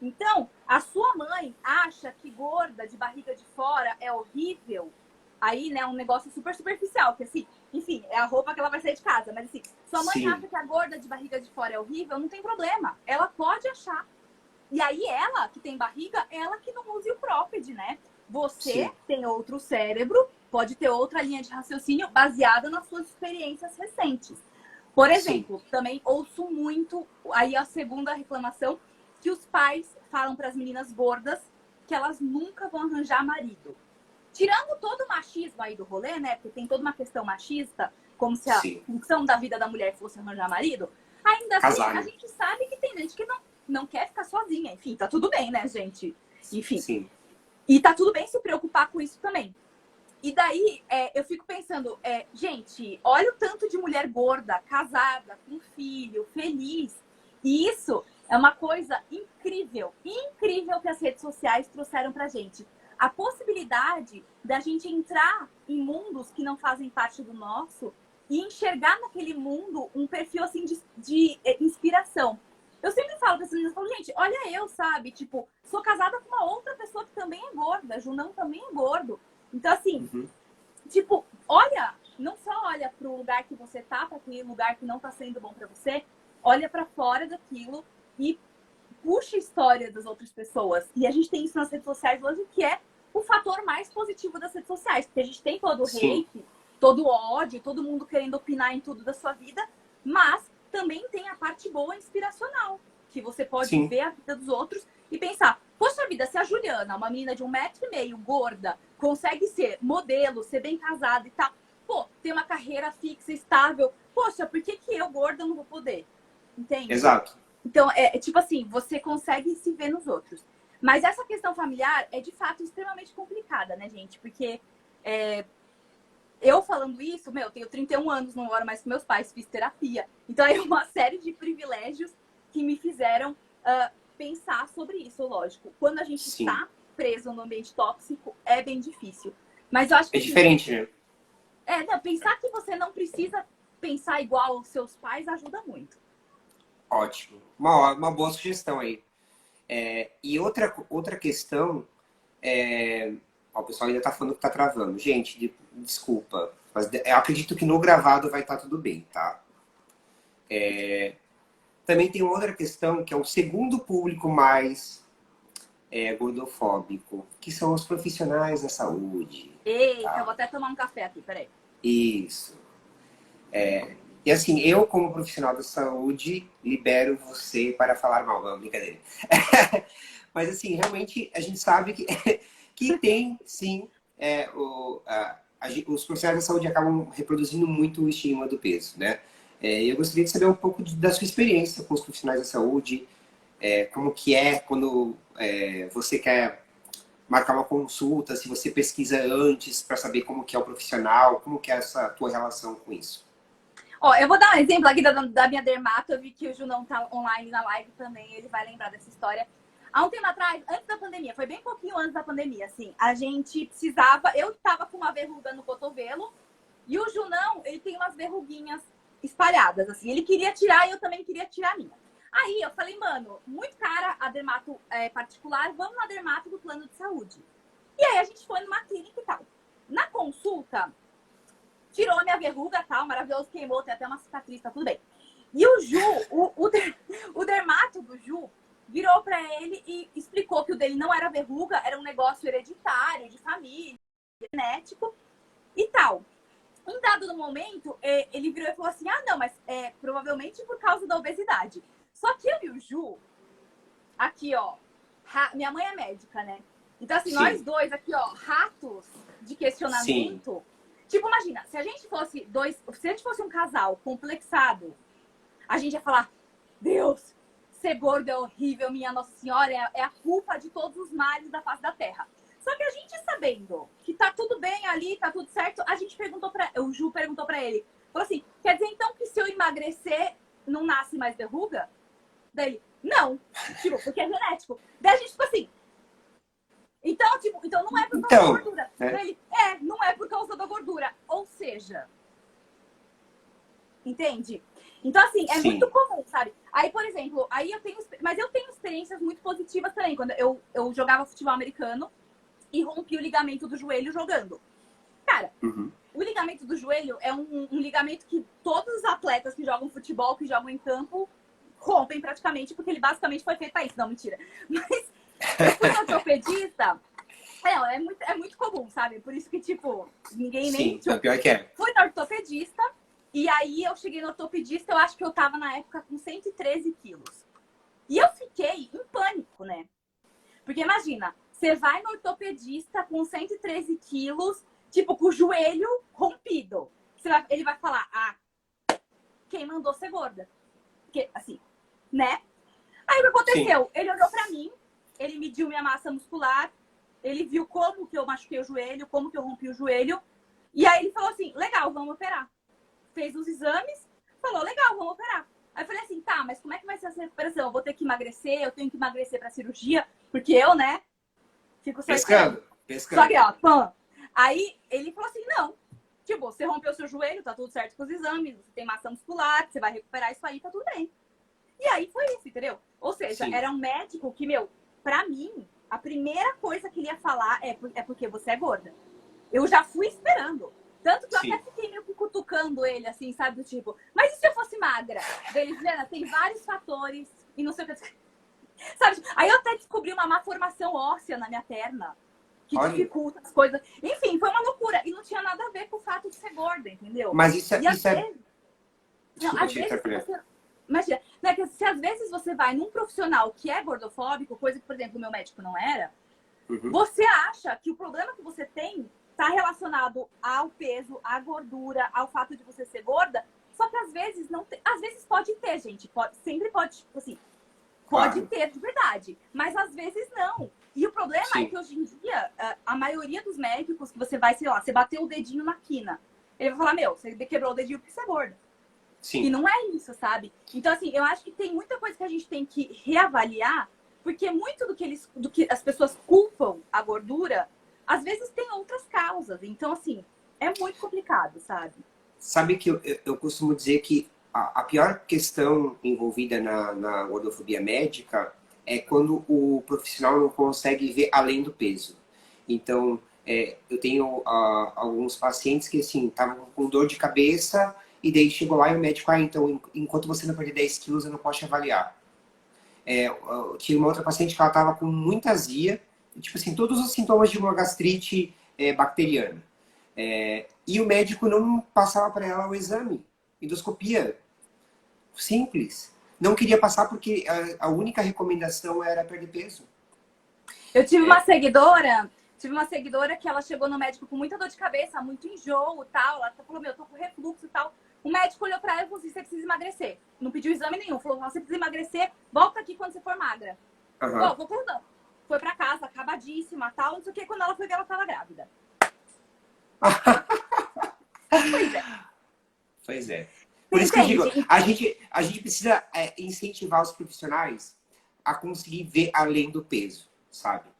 Speaker 2: Então, a sua mãe acha que gorda de barriga de fora é horrível. Aí, né, um negócio super superficial, que assim, enfim, é a roupa que ela vai sair de casa. Mas assim, sua mãe
Speaker 1: Sim,
Speaker 2: acha que a gorda de barriga de fora é horrível, não tem problema. Ela pode achar. E aí, ela que tem barriga, ela que não use o cropped, né? Você
Speaker 1: sim,
Speaker 2: tem outro cérebro, pode ter outra linha de raciocínio baseada nas suas experiências recentes. Por
Speaker 1: sim,
Speaker 2: exemplo, também ouço muito, aí a segunda reclamação, que os pais falam para as meninas gordas que elas nunca vão arranjar marido. Tirando todo o machismo aí do rolê, né? Porque tem toda uma questão machista, como se a
Speaker 1: sim.
Speaker 2: função da vida da mulher fosse arranjar marido. Ainda assim,
Speaker 1: Casar,
Speaker 2: a
Speaker 1: né?
Speaker 2: gente sabe que tem gente que não quer ficar sozinha. Enfim, tá tudo bem, né, gente? Enfim.
Speaker 1: Sim,
Speaker 2: E tá tudo bem se preocupar com isso também. E daí, eu fico pensando, gente, olha o tanto de mulher gorda, casada, com filho, feliz. E isso é uma coisa incrível, incrível que as redes sociais trouxeram pra gente. A possibilidade da gente entrar em mundos que não fazem parte do nosso e enxergar naquele mundo um perfil assim de inspiração. Eu sempre falo para as meninas, falo, gente, olha eu, sabe? Tipo, sou casada com uma outra pessoa que também é gorda, Junão também é gordo. Então, assim,
Speaker 1: uhum.
Speaker 2: tipo, olha, não só olha pro lugar que você tá, para aquele lugar que não tá sendo bom para você, olha para fora daquilo e puxa a história das outras pessoas. E a gente tem isso nas redes sociais hoje, que é o fator mais positivo das redes sociais, porque a gente tem todo o
Speaker 1: Sim,
Speaker 2: hate, todo o ódio, todo mundo querendo opinar em tudo da sua vida, mas também tem a parte boa inspiracional, que você pode
Speaker 1: sim,
Speaker 2: ver a vida dos outros e pensar, poxa vida, se a Juliana, uma menina de 1,5 m, gorda, consegue ser modelo, ser bem casada e tal, pô, ter uma carreira fixa, estável, poxa, por que eu, gorda, não vou poder? Entende?
Speaker 1: exato.
Speaker 2: Então, é tipo assim, você consegue se ver nos outros. Mas essa questão familiar é, de fato, extremamente complicada, né, gente? Porque eu falando isso, meu, eu tenho 31 anos, não moro mais com meus pais, fiz terapia. Então, é uma série de privilégios que me fizeram pensar sobre isso, lógico. Quando a gente
Speaker 1: Sim.
Speaker 2: está preso no ambiente tóxico, é bem difícil. Mas eu acho que,
Speaker 1: É
Speaker 2: assim,
Speaker 1: diferente, né?
Speaker 2: não, pensar que você não precisa pensar igual aos seus pais ajuda muito.
Speaker 1: Ótimo. Uma boa sugestão aí. E outra questão é. Ó, o pessoal ainda tá falando que tá travando. Gente, desculpa. Mas eu acredito que no gravado vai estar tudo bem, tá? Também tem outra questão que é o segundo público mais gordofóbico, que são os profissionais da saúde,
Speaker 2: Eita, eu
Speaker 1: tá?
Speaker 2: vou até tomar um café aqui, peraí.
Speaker 1: Isso. E assim, eu como profissional da saúde libero você para falar mal, não, brincadeira. Mas assim, realmente a gente sabe que, que tem sim os profissionais da saúde acabam reproduzindo muito o estigma do peso, né? Eu gostaria de saber um pouco da sua experiência com os profissionais da saúde, como que é quando você quer marcar uma consulta, se você pesquisa antes para saber como que é o profissional, como que é essa tua relação com isso.
Speaker 2: Ó, eu vou dar um exemplo aqui da minha dermato. Eu vi que o Junão tá online na live também, ele vai lembrar dessa história. Há um tempo atrás, antes da pandemia, foi bem pouquinho antes da pandemia, assim, a gente precisava, eu tava com uma verruga no cotovelo e o Junão, ele tem umas verruguinhas espalhadas, assim, ele queria tirar e eu também queria tirar a minha. Aí eu falei, mano, muito cara a dermato particular, vamos na dermato do plano de saúde. E aí a gente foi numa clínica e tal. Na consulta, tirou a minha verruga, tal, maravilhoso, queimou, tem até uma cicatriz, tá tudo bem. E o Ju, o dermato do Ju, virou pra ele e explicou que o dele não era verruga, era um negócio hereditário, de família, genético e tal. Em dado momento, ele virou e falou assim, ah, não, mas é provavelmente por causa da obesidade. Só que eu e o Ju, aqui, ó, minha mãe é médica, né? Então, assim,
Speaker 1: Sim.
Speaker 2: nós dois aqui, ó, ratos de questionamento. Sim. Tipo, imagina, se a gente fosse um casal complexado, a gente ia falar, Deus, ser gordo é horrível, minha Nossa Senhora, é a culpa de todos os males da face da Terra. Só que a gente sabendo que tá tudo bem ali, tá tudo certo, a gente o Ju perguntou pra ele, falou assim, quer dizer então que se eu emagrecer, não nasce mais verruga? Daí ele, não, tipo, porque é genético. Daí a gente ficou assim, então não é por causa da gordura. Daí ele, não é por causa da gordura. Ou seja, entende? Então, assim, é muito comum, sabe? Aí, por exemplo, mas eu tenho experiências muito positivas também. Quando eu jogava futebol americano e rompi o ligamento do joelho jogando. Cara, o ligamento do joelho é um ligamento que todos os atletas que jogam futebol, que jogam em campo, rompem praticamente, porque ele basicamente foi feito pra isso. Não, mentira. Mas eu fui no ortopedista. É muito comum, sabe? Por isso que, tipo, ninguém nem...
Speaker 1: Sim, pior que é.
Speaker 2: Fui no ortopedista. E aí eu cheguei no ortopedista, eu acho que eu tava na época com 113 quilos. E eu fiquei em pânico, né? Porque imagina, você vai no ortopedista com 113 quilos, tipo, com o joelho rompido. Ele vai falar, quem mandou ser gorda? Porque, assim, né? Aí o que aconteceu? Sim. Ele olhou pra mim, ele mediu minha massa muscular, ele viu como que eu machuquei o joelho, como que eu rompi o joelho. E aí ele falou assim, legal, vamos operar. Fez os exames, falou, legal, vamos operar. Aí eu falei assim, tá, mas como é que vai ser essa recuperação? Eu vou ter que emagrecer, eu tenho que emagrecer pra cirurgia, porque eu, né, fico só
Speaker 1: pescando.
Speaker 2: Só que, ó, pã. Aí ele falou assim, não, tipo, você rompeu seu joelho, tá tudo certo com os exames, você tem massa muscular, você vai recuperar isso aí, tá tudo bem. E aí foi isso, entendeu? Ou seja, era um médico que, pra mim, a primeira coisa que ele ia falar é porque você é gorda. Eu já fui esperando. Tanto que eu até fiquei meio que cutucando ele, assim, sabe? Do tipo, mas e se eu fosse magra? Daí, Juliana, tem vários fatores e não sei o que. Sabe? Aí eu até descobri uma má formação óssea na minha perna, que dificulta as coisas. Enfim, foi uma loucura. E não tinha nada a ver com o fato de ser gorda, entendeu?
Speaker 1: Mas isso é...
Speaker 2: Não, às vezes você... Imagina, né, que se às vezes você vai num profissional que é gordofóbico, coisa que, por exemplo, o meu médico não era, você acha que o problema que você tem está relacionado ao peso, à gordura, ao fato de você ser gorda, só que às vezes não tem. Às vezes pode ter, gente. Sempre pode, tipo assim, pode ter de verdade. Mas às vezes não. E o problema é que hoje em dia, a maioria dos médicos que você vai, sei lá, você bateu o dedinho na quina. Ele vai falar, você quebrou o dedinho porque você é gorda.
Speaker 1: Sim.
Speaker 2: E não é isso, sabe? Então, assim, eu acho que tem muita coisa que a gente tem que reavaliar, porque muito do que as pessoas culpam a gordura, às vezes tem outras causas. Então, assim, é muito complicado, sabe?
Speaker 1: Sabe que eu costumo dizer que a pior questão envolvida na gordofobia médica é quando o profissional não consegue ver além do peso. Então, eu tenho alguns pacientes que, assim, estavam com dor de cabeça e daí chegou lá e o médico, então, enquanto você não perder 10 quilos, eu não posso te avaliar. Eu tinha uma outra paciente que ela estava com muita azia, tipo assim, todos os sintomas de uma gastrite bacteriana. E o médico não passava para ela o exame, endoscopia. Simples. Não queria passar porque a única recomendação era perder peso.
Speaker 2: Eu tive uma seguidora que ela chegou no médico com muita dor de cabeça, muito enjoo e tal. Ela falou, tô com refluxo e tal. O médico olhou pra ela e falou assim, você precisa emagrecer. Não pediu exame nenhum. Falou, você precisa emagrecer, volta aqui quando você for magra. Voltou, não. Foi pra casa, acabadíssima, tal, não sei o que. Quando ela foi ver, ela tava grávida.
Speaker 1: Pois é. Por isso que eu digo, a gente precisa incentivar os profissionais a conseguir ver além do peso, sabe?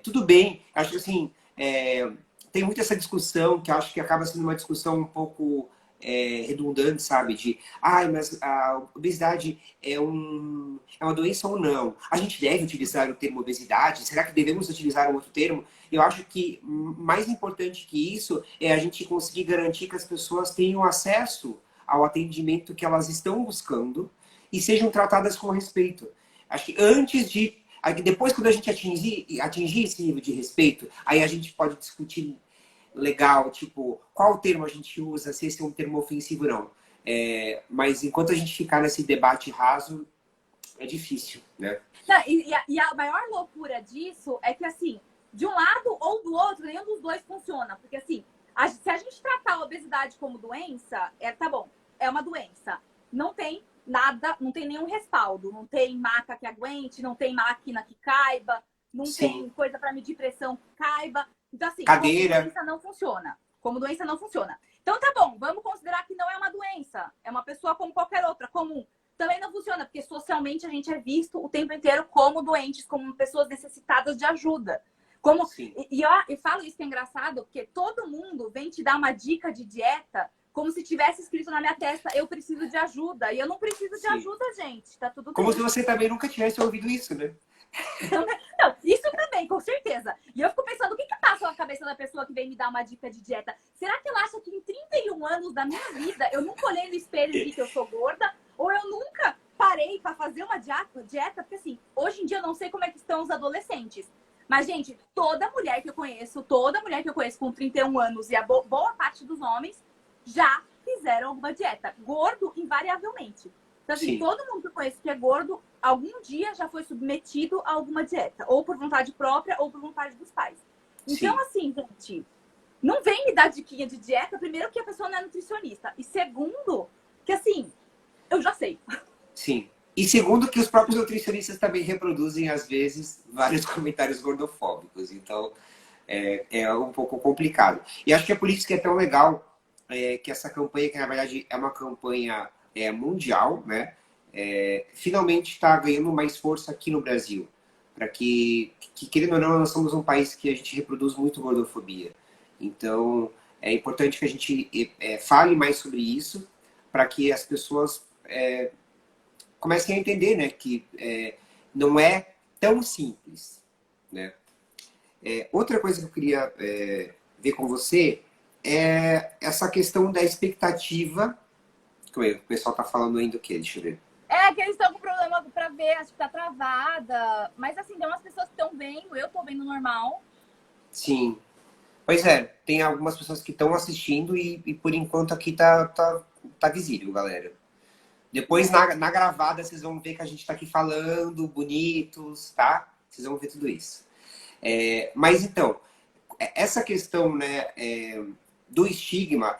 Speaker 1: Tudo bem, acho que assim, tem muita essa discussão, que acho que acaba sendo uma discussão um pouco redundante, sabe? De, ai, mas a obesidade é uma doença ou não? A gente deve utilizar o termo obesidade? Será que devemos utilizar um outro termo? Eu acho que mais importante que isso é a gente conseguir garantir que as pessoas tenham acesso ao atendimento que elas estão buscando e sejam tratadas com respeito. Acho que antes de... Depois, quando a gente atingir esse nível de respeito, aí a gente pode discutir legal, tipo, qual termo a gente usa, se esse é um termo ofensivo ou não. Mas enquanto a gente ficar nesse debate raso, é difícil, né?
Speaker 2: Não, e a maior loucura disso é que, assim, de um lado ou do outro, nenhum dos dois funciona. Porque, assim, se a gente tratar a obesidade como doença, tá bom, é uma doença. Não tem nada, não tem nenhum respaldo. Não tem maca que aguente, não tem máquina que caiba, não
Speaker 1: Sim.
Speaker 2: tem coisa para medir pressão que caiba. Então, assim,
Speaker 1: Cadeira.
Speaker 2: como doença não funciona. Como doença não funciona. Então, tá bom, vamos considerar que não é uma doença. É uma pessoa como qualquer outra, comum. Também não funciona, porque socialmente a gente é visto o tempo inteiro como doentes, como pessoas necessitadas de ajuda. Como, eu falo isso que é engraçado, porque todo mundo vem te dar uma dica de dieta como se tivesse escrito na minha testa, eu preciso de ajuda. E eu não preciso de ajuda, gente. Tá tudo bem.
Speaker 1: Como se você também nunca tivesse ouvido isso, né?
Speaker 2: Não, isso também, com certeza. E eu fico pensando, o que passa na cabeça da pessoa que vem me dar uma dica de dieta? Será que ela acha que em 31 anos da minha vida eu nunca olhei no espelho e vi que eu sou gorda? Ou eu nunca parei para fazer uma dieta? Porque assim, hoje em dia eu não sei como é que estão os adolescentes. Mas, gente, toda mulher que eu conheço com 31 anos e a boa parte dos homens já fizeram alguma dieta. Gordo, invariavelmente. Então, assim, todo mundo que eu conheço que é gordo, algum dia já foi submetido a alguma dieta. Ou por vontade própria, ou por vontade dos pais. Então, assim, gente, não vem me dar diquinha de dieta. Primeiro, que a pessoa não é nutricionista. E segundo, que assim, eu já sei.
Speaker 1: Sim. E segundo, que os próprios nutricionistas também reproduzem, às vezes, vários comentários gordofóbicos. Então, é um pouco complicado. E acho que é por isso que é tão legal que essa campanha, que na verdade é uma campanha mundial, né? Finalmente está ganhando mais força aqui no Brasil. Para que, querendo ou não, nós somos um país que a gente reproduz muito gordofobia. Então, é importante que a gente fale mais sobre isso, para que as pessoas comecem a entender, né, que não é tão simples, né? Outra coisa que eu queria ver com você é essa questão da expectativa. O pessoal tá falando ainda o quê? Deixa eu ver.
Speaker 2: Que eles estão com problema pra ver, acho que tá travada. Mas assim, tem umas pessoas que estão vendo, eu tô vendo normal.
Speaker 1: Sim. Pois é, tem algumas pessoas que estão assistindo e por enquanto aqui tá visível, galera. Depois na gravada vocês vão ver que a gente tá aqui falando, bonitos, tá? Vocês vão ver tudo isso. Mas então, essa questão, né, do estigma,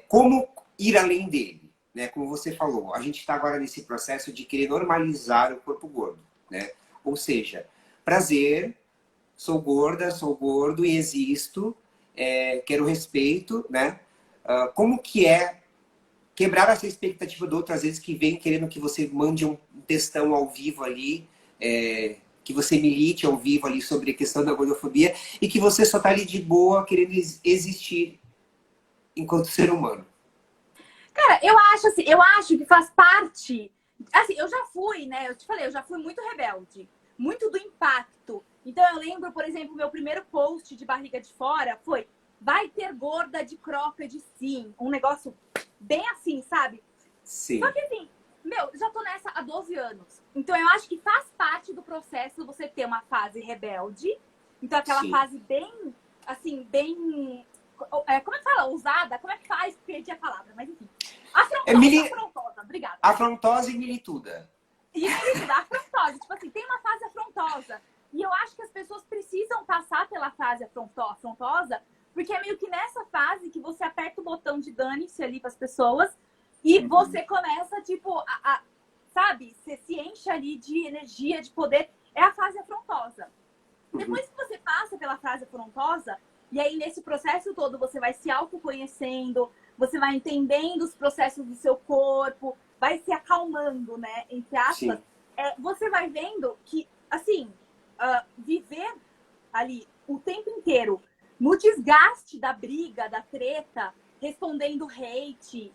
Speaker 1: como ir além dele? Né? Como você falou, a gente está agora nesse processo de querer normalizar o corpo gordo. Né? Ou seja, prazer, sou gorda, sou gordo e existo, quero respeito. Né? Como que é quebrar essa expectativa do outro, às vezes, que vem querendo que você mande um textão ao vivo ali, que você milite ao vivo ali sobre a questão da gordofobia e que você só está ali de boa querendo existir enquanto ser humano.
Speaker 2: Cara, eu acho que faz parte. Assim, eu já fui, né? Eu te falei, eu já fui muito rebelde, muito do impacto. Então eu lembro, por exemplo, meu primeiro post de barriga de fora foi: vai ter gorda de cropped sim. Um negócio bem assim, sabe?
Speaker 1: Sim.
Speaker 2: Só que assim, já tô nessa há 12 anos. Então eu acho que faz parte do processo você ter uma fase rebelde. Então aquela fase bem, assim, bem... Como é que fala? Ousada? Como é que faz? Perdi a palavra, mas enfim. Afrontosa, obrigada.
Speaker 1: Afrontosa e milituda.
Speaker 2: E milituda, afrontosa. Tipo assim, tem uma fase afrontosa. E eu acho que as pessoas precisam passar pela fase afrontosa, porque é meio que nessa fase que você aperta o botão de dane-se ali pras pessoas e você começa, tipo, sabe? Você se enche ali de energia, de poder. É a fase afrontosa. Depois que você passa pela fase afrontosa, e aí nesse processo todo você vai se autoconhecendo, você vai entendendo os processos do seu corpo, vai se acalmando, né? Entre aspas. Você vai vendo que, assim, viver ali o tempo inteiro no desgaste da briga, da treta, respondendo hate.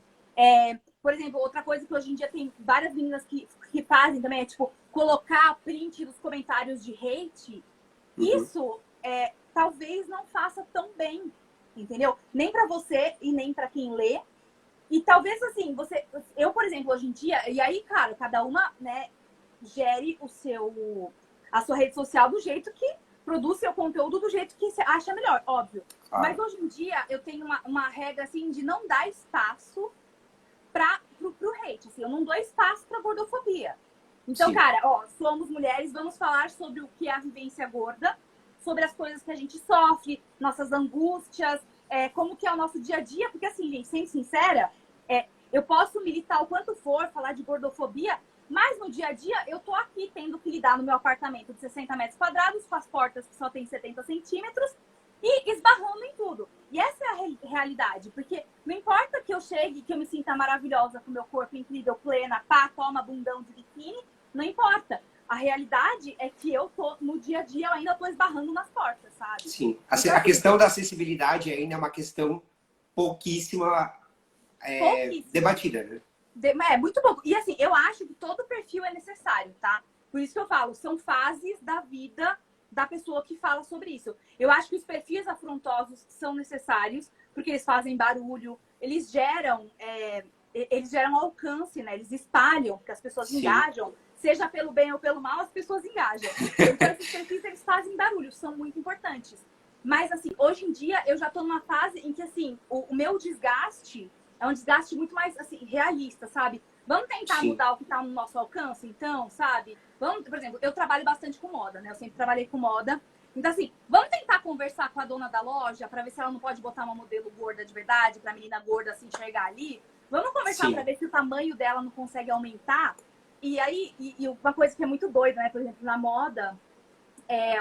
Speaker 2: Por exemplo, outra coisa que hoje em dia tem várias meninas que fazem também é, tipo, colocar print dos comentários de hate. Isso, talvez não faça tão bem, entendeu? Nem pra você e nem pra quem lê. E talvez, assim, eu, por exemplo, hoje em dia, e aí, cara, cada uma, né, gere a sua rede social do jeito que produz seu conteúdo do jeito que você acha melhor, óbvio. Mas hoje em dia eu tenho uma regra, assim, de não dar espaço pro hate, assim, eu não dou espaço pra gordofobia. Então, cara, somos mulheres, vamos falar sobre o que é a vivência gorda, sobre as coisas que a gente sofre, nossas angústias, como que é o nosso dia a dia, porque assim, gente, sendo sincera, eu posso militar o quanto for, falar de gordofobia, mas no dia a dia eu tô aqui tendo que lidar no meu apartamento de 60 metros quadrados, com as portas que só tem 70 centímetros, e esbarrando em tudo. E essa é a realidade, porque não importa que eu chegue, que eu me sinta maravilhosa com o meu corpo incrível, plena, pá, toma bundão de biquíni, não importa. A realidade é que eu tô, no dia a dia, eu ainda tô esbarrando nas portas, sabe?
Speaker 1: Sim. Então, a questão da acessibilidade ainda é uma questão pouquíssima debatida, né?
Speaker 2: Muito pouco. E assim, eu acho que todo perfil é necessário, tá? Por isso que eu falo, são fases da vida da pessoa que fala sobre isso. Eu acho que os perfis afrontosos são necessários, porque eles fazem barulho, eles geram alcance, né? Eles espalham, porque as pessoas engajam. Seja pelo bem ou pelo mal, as pessoas engajam. Então, esses perfis, eles fazem barulho, são muito importantes. Mas, assim, hoje em dia, eu já tô numa fase em que, assim, o meu desgaste é um desgaste muito mais, assim, realista, sabe? Vamos tentar mudar o que tá no nosso alcance, então, sabe? Por exemplo, eu trabalho bastante com moda, né? Eu sempre trabalhei com moda. Então, assim, vamos tentar conversar com a dona da loja para ver se ela não pode botar uma modelo gorda de verdade, pra menina gorda se enxergar ali. Vamos conversar para ver se o tamanho dela não consegue aumentar. E aí, uma coisa que é muito doida, né? Por exemplo, na moda,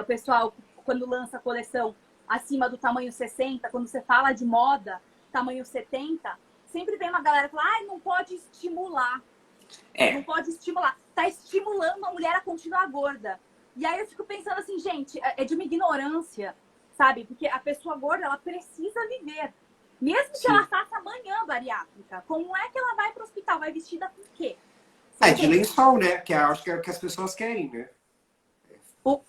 Speaker 2: o pessoal, quando lança a coleção acima do tamanho 60, quando você fala de moda, tamanho 70, sempre vem uma galera que fala, não pode estimular. Não pode estimular. Tá estimulando a mulher a continuar gorda. E aí eu fico pensando assim, gente, é de uma ignorância, sabe? Porque a pessoa gorda, ela precisa viver. Mesmo que ela faça amanhã bariátrica, como é que ela vai pro hospital? Vai vestida com o quê?
Speaker 1: De lençol, né? Que acho que é o que as pessoas querem, né?
Speaker 2: Não,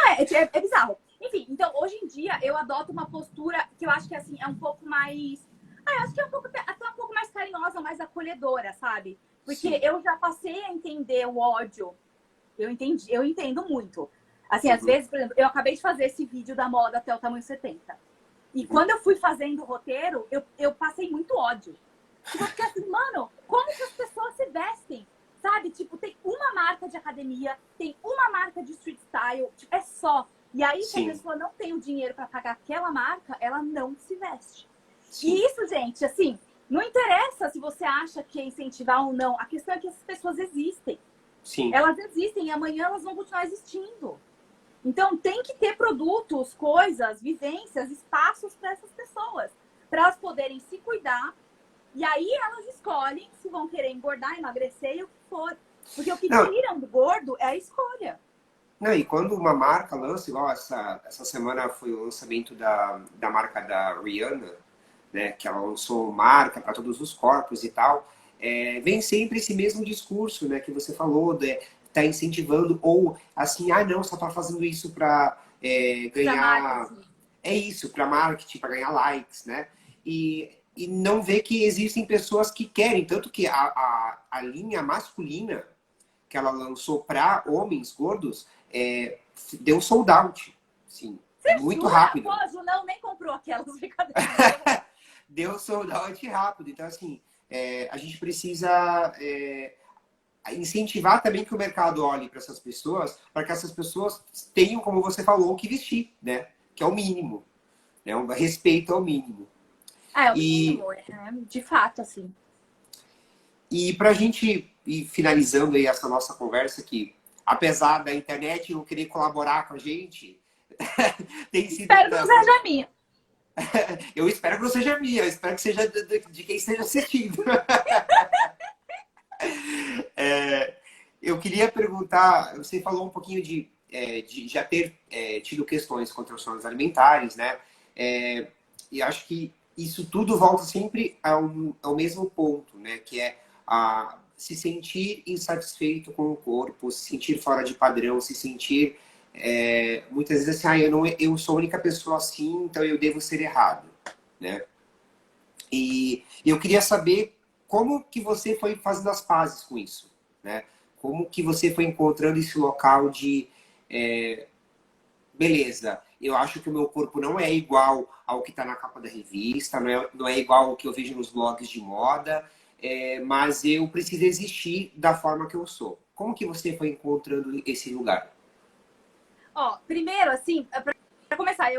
Speaker 2: é bizarro. Enfim, então, hoje em dia, eu adoto uma postura que eu acho que, assim, é um pouco mais... eu acho que é até um pouco mais carinhosa, mais acolhedora, sabe? Porque eu já passei a entender o ódio. Eu entendo muito. Assim, às vezes, por exemplo, eu acabei de fazer esse vídeo da moda até o tamanho 70. E quando eu fui fazendo o roteiro, eu passei muito ódio. Tipo, porque assim, mano, como que as pessoas se vestem? Sabe? Tipo, tem uma marca de academia, tem uma marca de street style, tipo, é só. E aí, se a pessoa não tem o dinheiro para pagar aquela marca, ela não se veste. E isso, gente, assim, não interessa se você acha que é incentivar ou não. A questão é que essas pessoas existem. Elas existem e amanhã elas vão continuar existindo. Então, tem que ter produtos, coisas, vivências, espaços para essas pessoas. Para elas poderem se cuidar. E aí elas escolhem se vão querer engordar, emagrecer e o que for. Porque o que tiram do gordo é a escolha.
Speaker 1: Não, e quando uma marca lança, igual essa semana foi o lançamento da marca da Rihanna, né, que ela lançou marca para todos os corpos e tal, vem sempre esse mesmo discurso, né, que você falou, tá incentivando, ou assim, não, só tá fazendo isso para ganhar... É isso, para marketing, para ganhar likes, né? E não vê que existem pessoas que querem, tanto que a linha masculina que ela lançou para homens gordos deu sold out, sim, muito rápido.
Speaker 2: Pô, Ju, não, nem comprou aquelas brincadeiras.
Speaker 1: Deu sold out rápido, então assim, a gente precisa incentivar também que o mercado olhe para essas pessoas, para que essas pessoas tenham, como você falou, o que vestir, né? Que é o mínimo, né? Um respeito ao mínimo.
Speaker 2: É o mínimo, de fato, assim.
Speaker 1: E para a gente ir finalizando aí essa nossa conversa aqui, apesar da internet não querer colaborar com a gente, tem sido...
Speaker 2: Espero que não seja minha.
Speaker 1: Eu espero que não seja minha, eu espero que seja de quem esteja assistindo. Eu queria perguntar, você falou um pouquinho de já ter tido questões com transtornos alimentares, né? E acho que isso tudo volta sempre ao mesmo ponto, né? Que é se sentir insatisfeito com o corpo, se sentir fora de padrão, se sentir muitas vezes assim, eu sou a única pessoa assim, então eu devo ser errado, né? E eu queria saber como que você foi fazendo as pazes com isso, né? Como que você foi encontrando esse local de beleza, eu acho que o meu corpo não é igual ao que está na capa da revista, não é igual ao que eu vejo nos blogs de moda, mas eu preciso existir da forma que eu sou. Como que você foi encontrando esse lugar?
Speaker 2: Ó, primeiro, assim, para começar,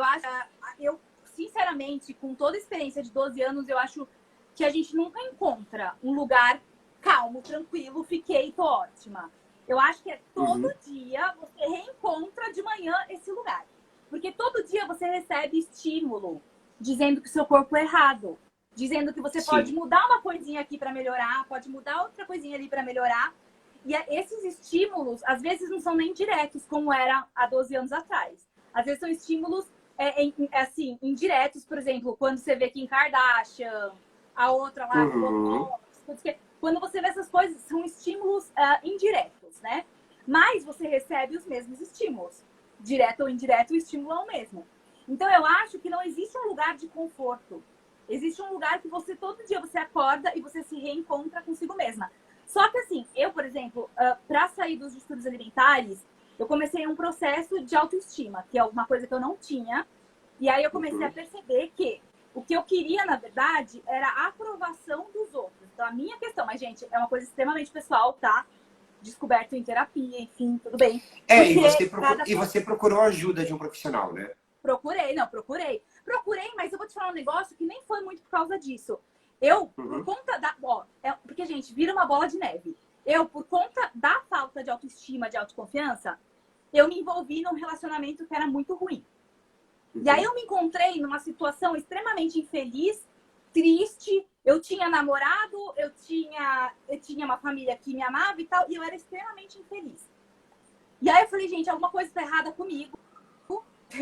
Speaker 2: eu sinceramente, com toda a experiência de 12 anos, eu acho que a gente nunca encontra um lugar calmo, tranquilo, fiquei, tô ótima. Eu acho que todo dia você reencontra de manhã esse lugar. Porque todo dia você recebe estímulo dizendo que o seu corpo é errado. Dizendo que você pode mudar uma coisinha aqui para melhorar, pode mudar outra coisinha ali para melhorar. E esses estímulos, às vezes, não são nem diretos, como era há 12 anos atrás. Às vezes são estímulos assim, indiretos, por exemplo, quando você vê Kim Kardashian, a outra lá, quando você vê essas coisas, são estímulos indiretos, né? Mas você recebe os mesmos estímulos. Direto ou indireto, o estímulo é o mesmo. Então, eu acho que não existe um lugar de conforto. Existe um lugar que você, todo dia, você acorda e você se reencontra consigo mesma. Só que, assim, eu, por exemplo, para sair dos distúrbios alimentares, eu comecei um processo de autoestima, que é uma coisa que eu não tinha. E aí eu comecei a perceber que o que eu queria, na verdade, era a aprovação dos outros. Então, a minha questão, mas, gente, é uma coisa extremamente pessoal, tá? Descoberto em terapia, enfim, tudo bem.
Speaker 1: E você procurou ajuda de um profissional, né?
Speaker 2: Procurei, mas eu vou te falar um negócio que nem foi muito por causa disso. Eu, por conta da... porque, gente, vira uma bola de neve. Eu, por conta da falta de autoestima, de autoconfiança, eu me envolvi num relacionamento que era muito ruim. E aí eu me encontrei numa situação extremamente infeliz, triste. Eu tinha namorado, eu tinha uma família que me amava e tal, e eu era extremamente infeliz. E aí eu falei, gente, alguma coisa está errada comigo.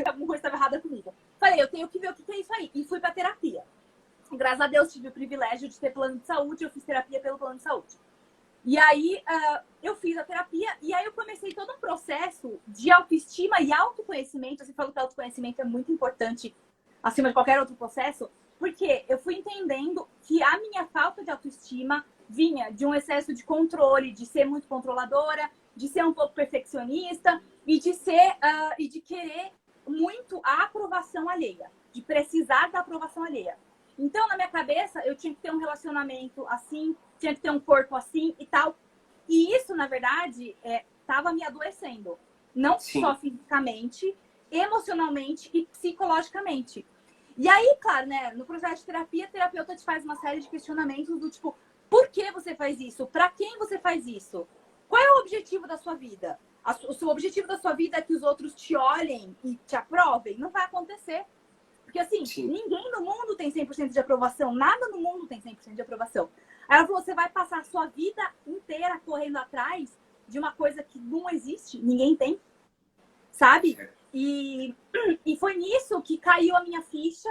Speaker 2: Alguma coisa estava errada comigo. Falei, eu tenho que ver o que é isso aí. E fui pra terapia. Graças a Deus tive o privilégio de ter plano de saúde, eu fiz terapia pelo plano de saúde. E aí eu fiz a terapia e aí eu comecei todo um processo de autoestima e autoconhecimento. Você falou que autoconhecimento é muito importante acima de qualquer outro processo, porque eu fui entendendo que a minha falta de autoestima vinha de um excesso de controle, de ser muito controladora, de ser um pouco perfeccionista e de querer muito a aprovação alheia, de precisar da aprovação alheia. Então, na minha cabeça, eu tinha que ter um relacionamento assim, tinha que ter um corpo assim e tal. E isso, na verdade, estava me adoecendo. Não só fisicamente, emocionalmente e psicologicamente. E aí, claro, né, no processo de terapia, a terapeuta te faz uma série de questionamentos do tipo, por que você faz isso? Para quem você faz isso? Qual é o objetivo da sua vida? O objetivo da sua vida é que os outros te olhem e te aprovem? Não vai acontecer. Porque, assim, ninguém no mundo tem 100% de aprovação. Nada no mundo tem 100% de aprovação. Aí ela falou, você vai passar a sua vida inteira correndo atrás de uma coisa que não existe, ninguém tem, sabe? E foi nisso que caiu a minha ficha,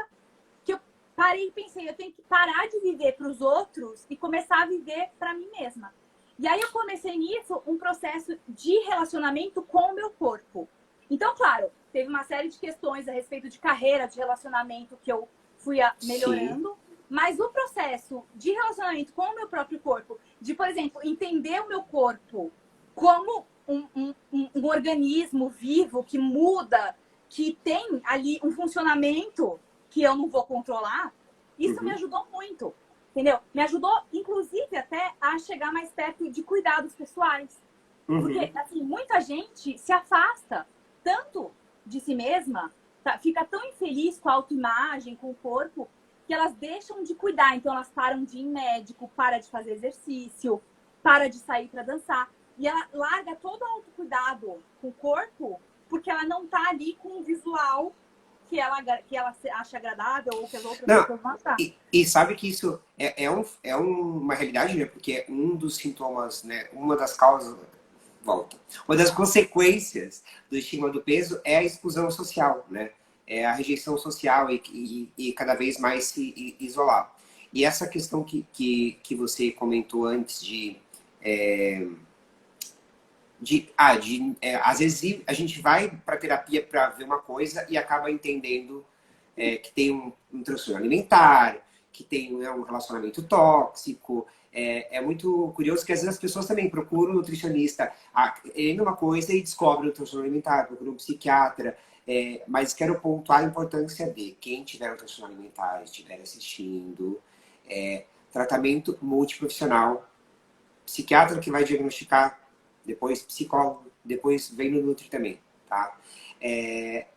Speaker 2: que eu parei e pensei, eu tenho que parar de viver para os outros e começar a viver para mim mesma. E aí eu comecei nisso um processo de relacionamento com o meu corpo. Então, claro, teve uma série de questões a respeito de carreira, de relacionamento que eu fui melhorando. Mas o processo de relacionamento com o meu próprio corpo, de, por exemplo, entender o meu corpo como um organismo vivo que muda, que tem ali um funcionamento que eu não vou controlar, isso me ajudou muito, entendeu? Me ajudou, inclusive, até a chegar mais perto de cuidados pessoais. Porque, assim, muita gente se afasta tanto de si mesma, fica tão infeliz com a autoimagem, com o corpo, que elas deixam de cuidar. Então, elas param de ir em médico, para de fazer exercício, para de sair para dançar. E ela larga todo o autocuidado com o corpo, porque ela não tá ali com um visual que ela acha agradável ou que as outras pessoas vão achar.
Speaker 1: E sabe que isso é uma realidade, né? Porque um dos sintomas, né? Uma das causas... Volta. Uma das consequências do estigma do peso é a exclusão social, né? a rejeição social e cada vez mais se isolar. E essa questão que você comentou antes às vezes a gente vai para terapia para ver uma coisa e acaba entendendo que tem um transtorno alimentar, que tem um relacionamento tóxico. É muito curioso que às vezes as pessoas também procuram um nutricionista querendo uma coisa e descobrem um transtorno alimentar, procuram um psiquiatra. Mas quero pontuar a importância de quem tiver um transtorno alimentar, estiver assistindo, tratamento multiprofissional, psiquiatra que vai diagnosticar, depois psicólogo, depois vem no Nutri também, tá?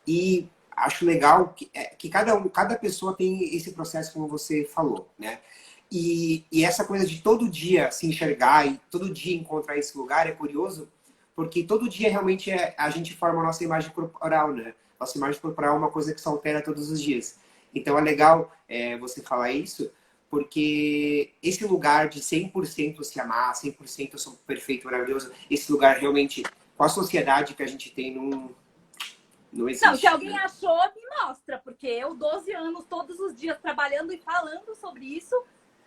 Speaker 1: E acho legal que cada pessoa tem esse processo, como você falou, né? E essa coisa de todo dia se enxergar e todo dia encontrar esse lugar é curioso, porque todo dia realmente a gente forma a nossa imagem corporal, né? Nossa imagem corporal é uma coisa que se altera todos os dias. Então é legal você falar isso, porque esse lugar de 100% se amar, 100% eu sou perfeito, maravilhoso, esse lugar realmente, com a sociedade que a gente tem, não existe.
Speaker 2: Não, se alguém achou, me mostra, porque eu, 12 anos, todos os dias trabalhando e falando sobre isso,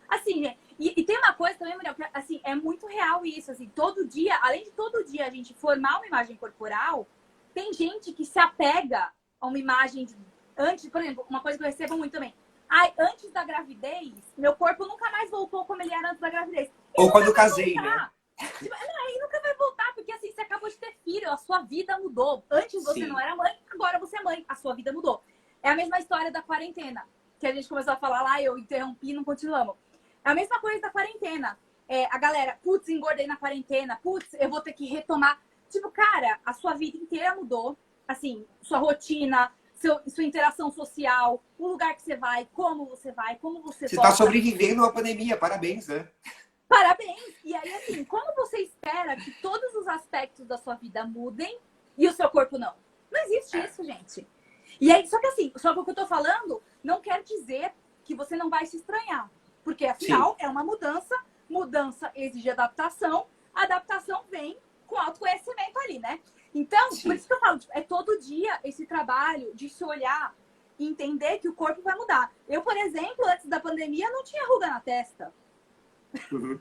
Speaker 2: assim, e tem uma coisa também, Muriel, que assim, é muito real isso, assim, todo dia, além de todo dia a gente formar uma imagem corporal, tem gente que se apega a uma imagem antes, por exemplo, uma coisa que eu recebo muito também, antes da gravidez, meu corpo nunca mais voltou como ele era antes da gravidez.
Speaker 1: Ou quando eu casei, né?
Speaker 2: Aí nunca vai voltar, porque assim, você acabou de ter filho, a sua vida mudou. Antes você não era mãe, agora você é mãe, a sua vida mudou. É a mesma história da quarentena, que a gente começou a falar lá, eu interrompi, não continuamos. É a mesma coisa da quarentena. A galera, putz, engordei na quarentena, putz, eu vou ter que retomar. Tipo, cara, a sua vida inteira mudou. Assim, sua rotina, sua interação social, o lugar que você vai, como você volta.
Speaker 1: Você está sobrevivendo à pandemia, parabéns, né?
Speaker 2: Parabéns! E aí, assim, como você espera que todos os aspectos da sua vida mudem e o seu corpo não? Não existe isso, gente. E aí, só que assim, só que o que eu tô falando não quer dizer que você não vai se estranhar. Porque, afinal, é uma mudança. Mudança exige adaptação. A adaptação vem com autoconhecimento ali, né? Então, por isso que eu falo, é todo dia esse trabalho de se olhar e entender que o corpo vai mudar. Eu, por exemplo, antes da pandemia, não tinha ruga na testa.
Speaker 1: Uhum.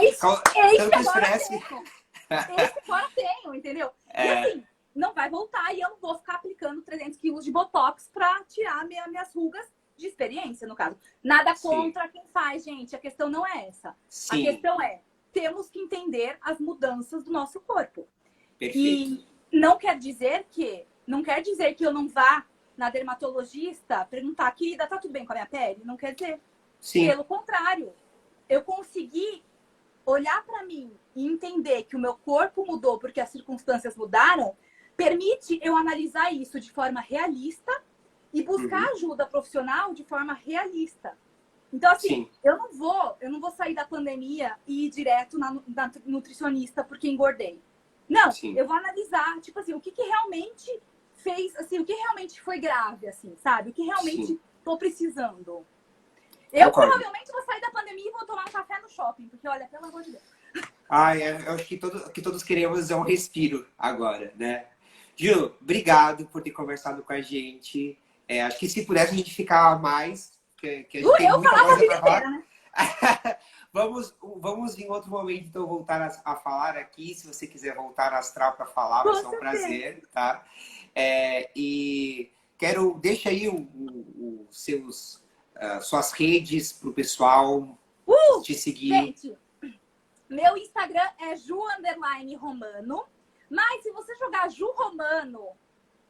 Speaker 2: Esse
Speaker 1: Tanto
Speaker 2: agora tenho, entendeu? E assim, não vai voltar e eu não vou ficar aplicando 300 quilos de Botox pra tirar minhas rugas de experiência, no caso. Nada contra quem faz, gente. A questão não é essa.
Speaker 1: Sim.
Speaker 2: A questão é, temos que entender as mudanças do nosso corpo.
Speaker 1: Perfeito.
Speaker 2: E não quer dizer que eu não vá na dermatologista perguntar, querida, tá tudo bem com a minha pele? Não quer dizer.
Speaker 1: Sim.
Speaker 2: Pelo contrário, eu consegui olhar para mim e entender que o meu corpo mudou porque as circunstâncias mudaram, permite eu analisar isso de forma realista e buscar ajuda profissional de forma realista. Então, assim, eu não vou sair da pandemia e ir direto na nutricionista porque engordei. Não, eu vou analisar, tipo assim, o que realmente fez, assim, o que realmente foi grave, assim, sabe? O que realmente tô precisando. Eu provavelmente vou sair da pandemia e vou tomar um café no shopping, porque, olha, pelo amor de Deus.
Speaker 1: Eu acho que todos queremos um respiro agora, né? Ju, obrigado por ter conversado com a gente. Acho que se pudesse a gente ficar mais, que a gente tem muita coisa para falar. Né? Vamos em outro momento, então, voltar a falar aqui. Se você quiser voltar astral para falar, vai ser um prazer, tá? E deixa aí suas redes para o pessoal te seguir.
Speaker 2: Gente, meu Instagram é ju_romano, mas se você jogar Ju Romano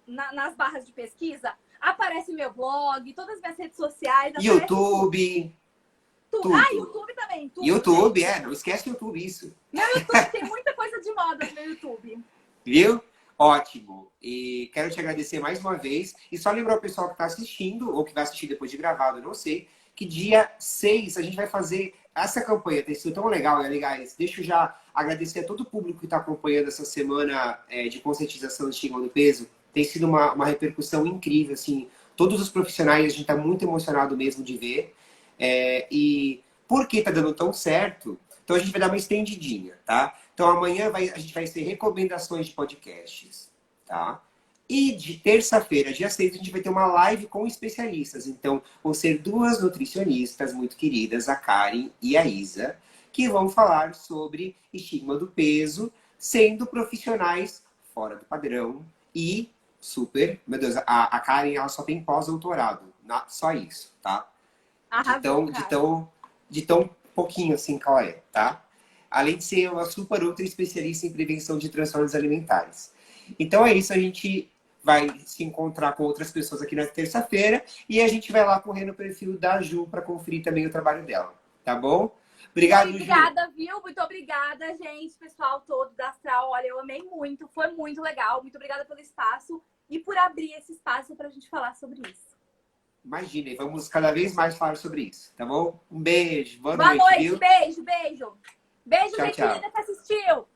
Speaker 2: nas barras de pesquisa, aparece meu blog, todas as minhas redes sociais.
Speaker 1: YouTube.
Speaker 2: Tudo. YouTube também.
Speaker 1: YouTube, não esquece o YouTube, isso.
Speaker 2: Meu YouTube tem muita coisa de moda no meu YouTube.
Speaker 1: Viu? Ótimo. E quero te agradecer mais uma vez. E só lembrar o pessoal que está assistindo, ou que vai assistir depois de gravado, eu não sei, que dia 6 a gente vai fazer essa campanha. Tem sido tão legal, legais. Deixa eu já agradecer a todo o público que está acompanhando essa semana de conscientização do estigma do peso. Tem sido uma repercussão incrível, assim. Todos os profissionais, a gente está muito emocionado mesmo de ver. E por que está dando tão certo? Então a gente vai dar uma estendidinha, tá? Então amanhã a gente vai ter recomendações de podcasts, tá? E de terça-feira, dia 6, a gente vai ter uma live com especialistas. Então, vão ser duas nutricionistas muito queridas, a Karen e a Isa, que vão falar sobre estigma do peso, sendo profissionais fora do padrão e super... Meu Deus, a Karen, ela só tem pós-doutorado. Só isso, tá?
Speaker 2: Arrasou, cara.
Speaker 1: De tão pouquinho assim que ela é, tá? Além de ser uma super ultra especialista em prevenção de transtornos alimentares. Então é isso, a gente vai se encontrar com outras pessoas aqui na terça-feira e a gente vai lá correr no perfil da Ju para conferir também o trabalho dela, tá bom? Obrigado,
Speaker 2: Obrigada, viu? Muito obrigada, gente, pessoal todo da Astral. Olha, eu amei muito, foi muito legal. Muito obrigada pelo espaço e por abrir esse espaço para a gente falar sobre isso.
Speaker 1: Imagina, vamos cada vez mais falar sobre isso, tá bom? Um beijo, boa
Speaker 2: Boa noite,
Speaker 1: viu?
Speaker 2: beijo, beijo. Beijo,
Speaker 1: Tchau,
Speaker 2: gente
Speaker 1: tchau.
Speaker 2: linda que assistiu.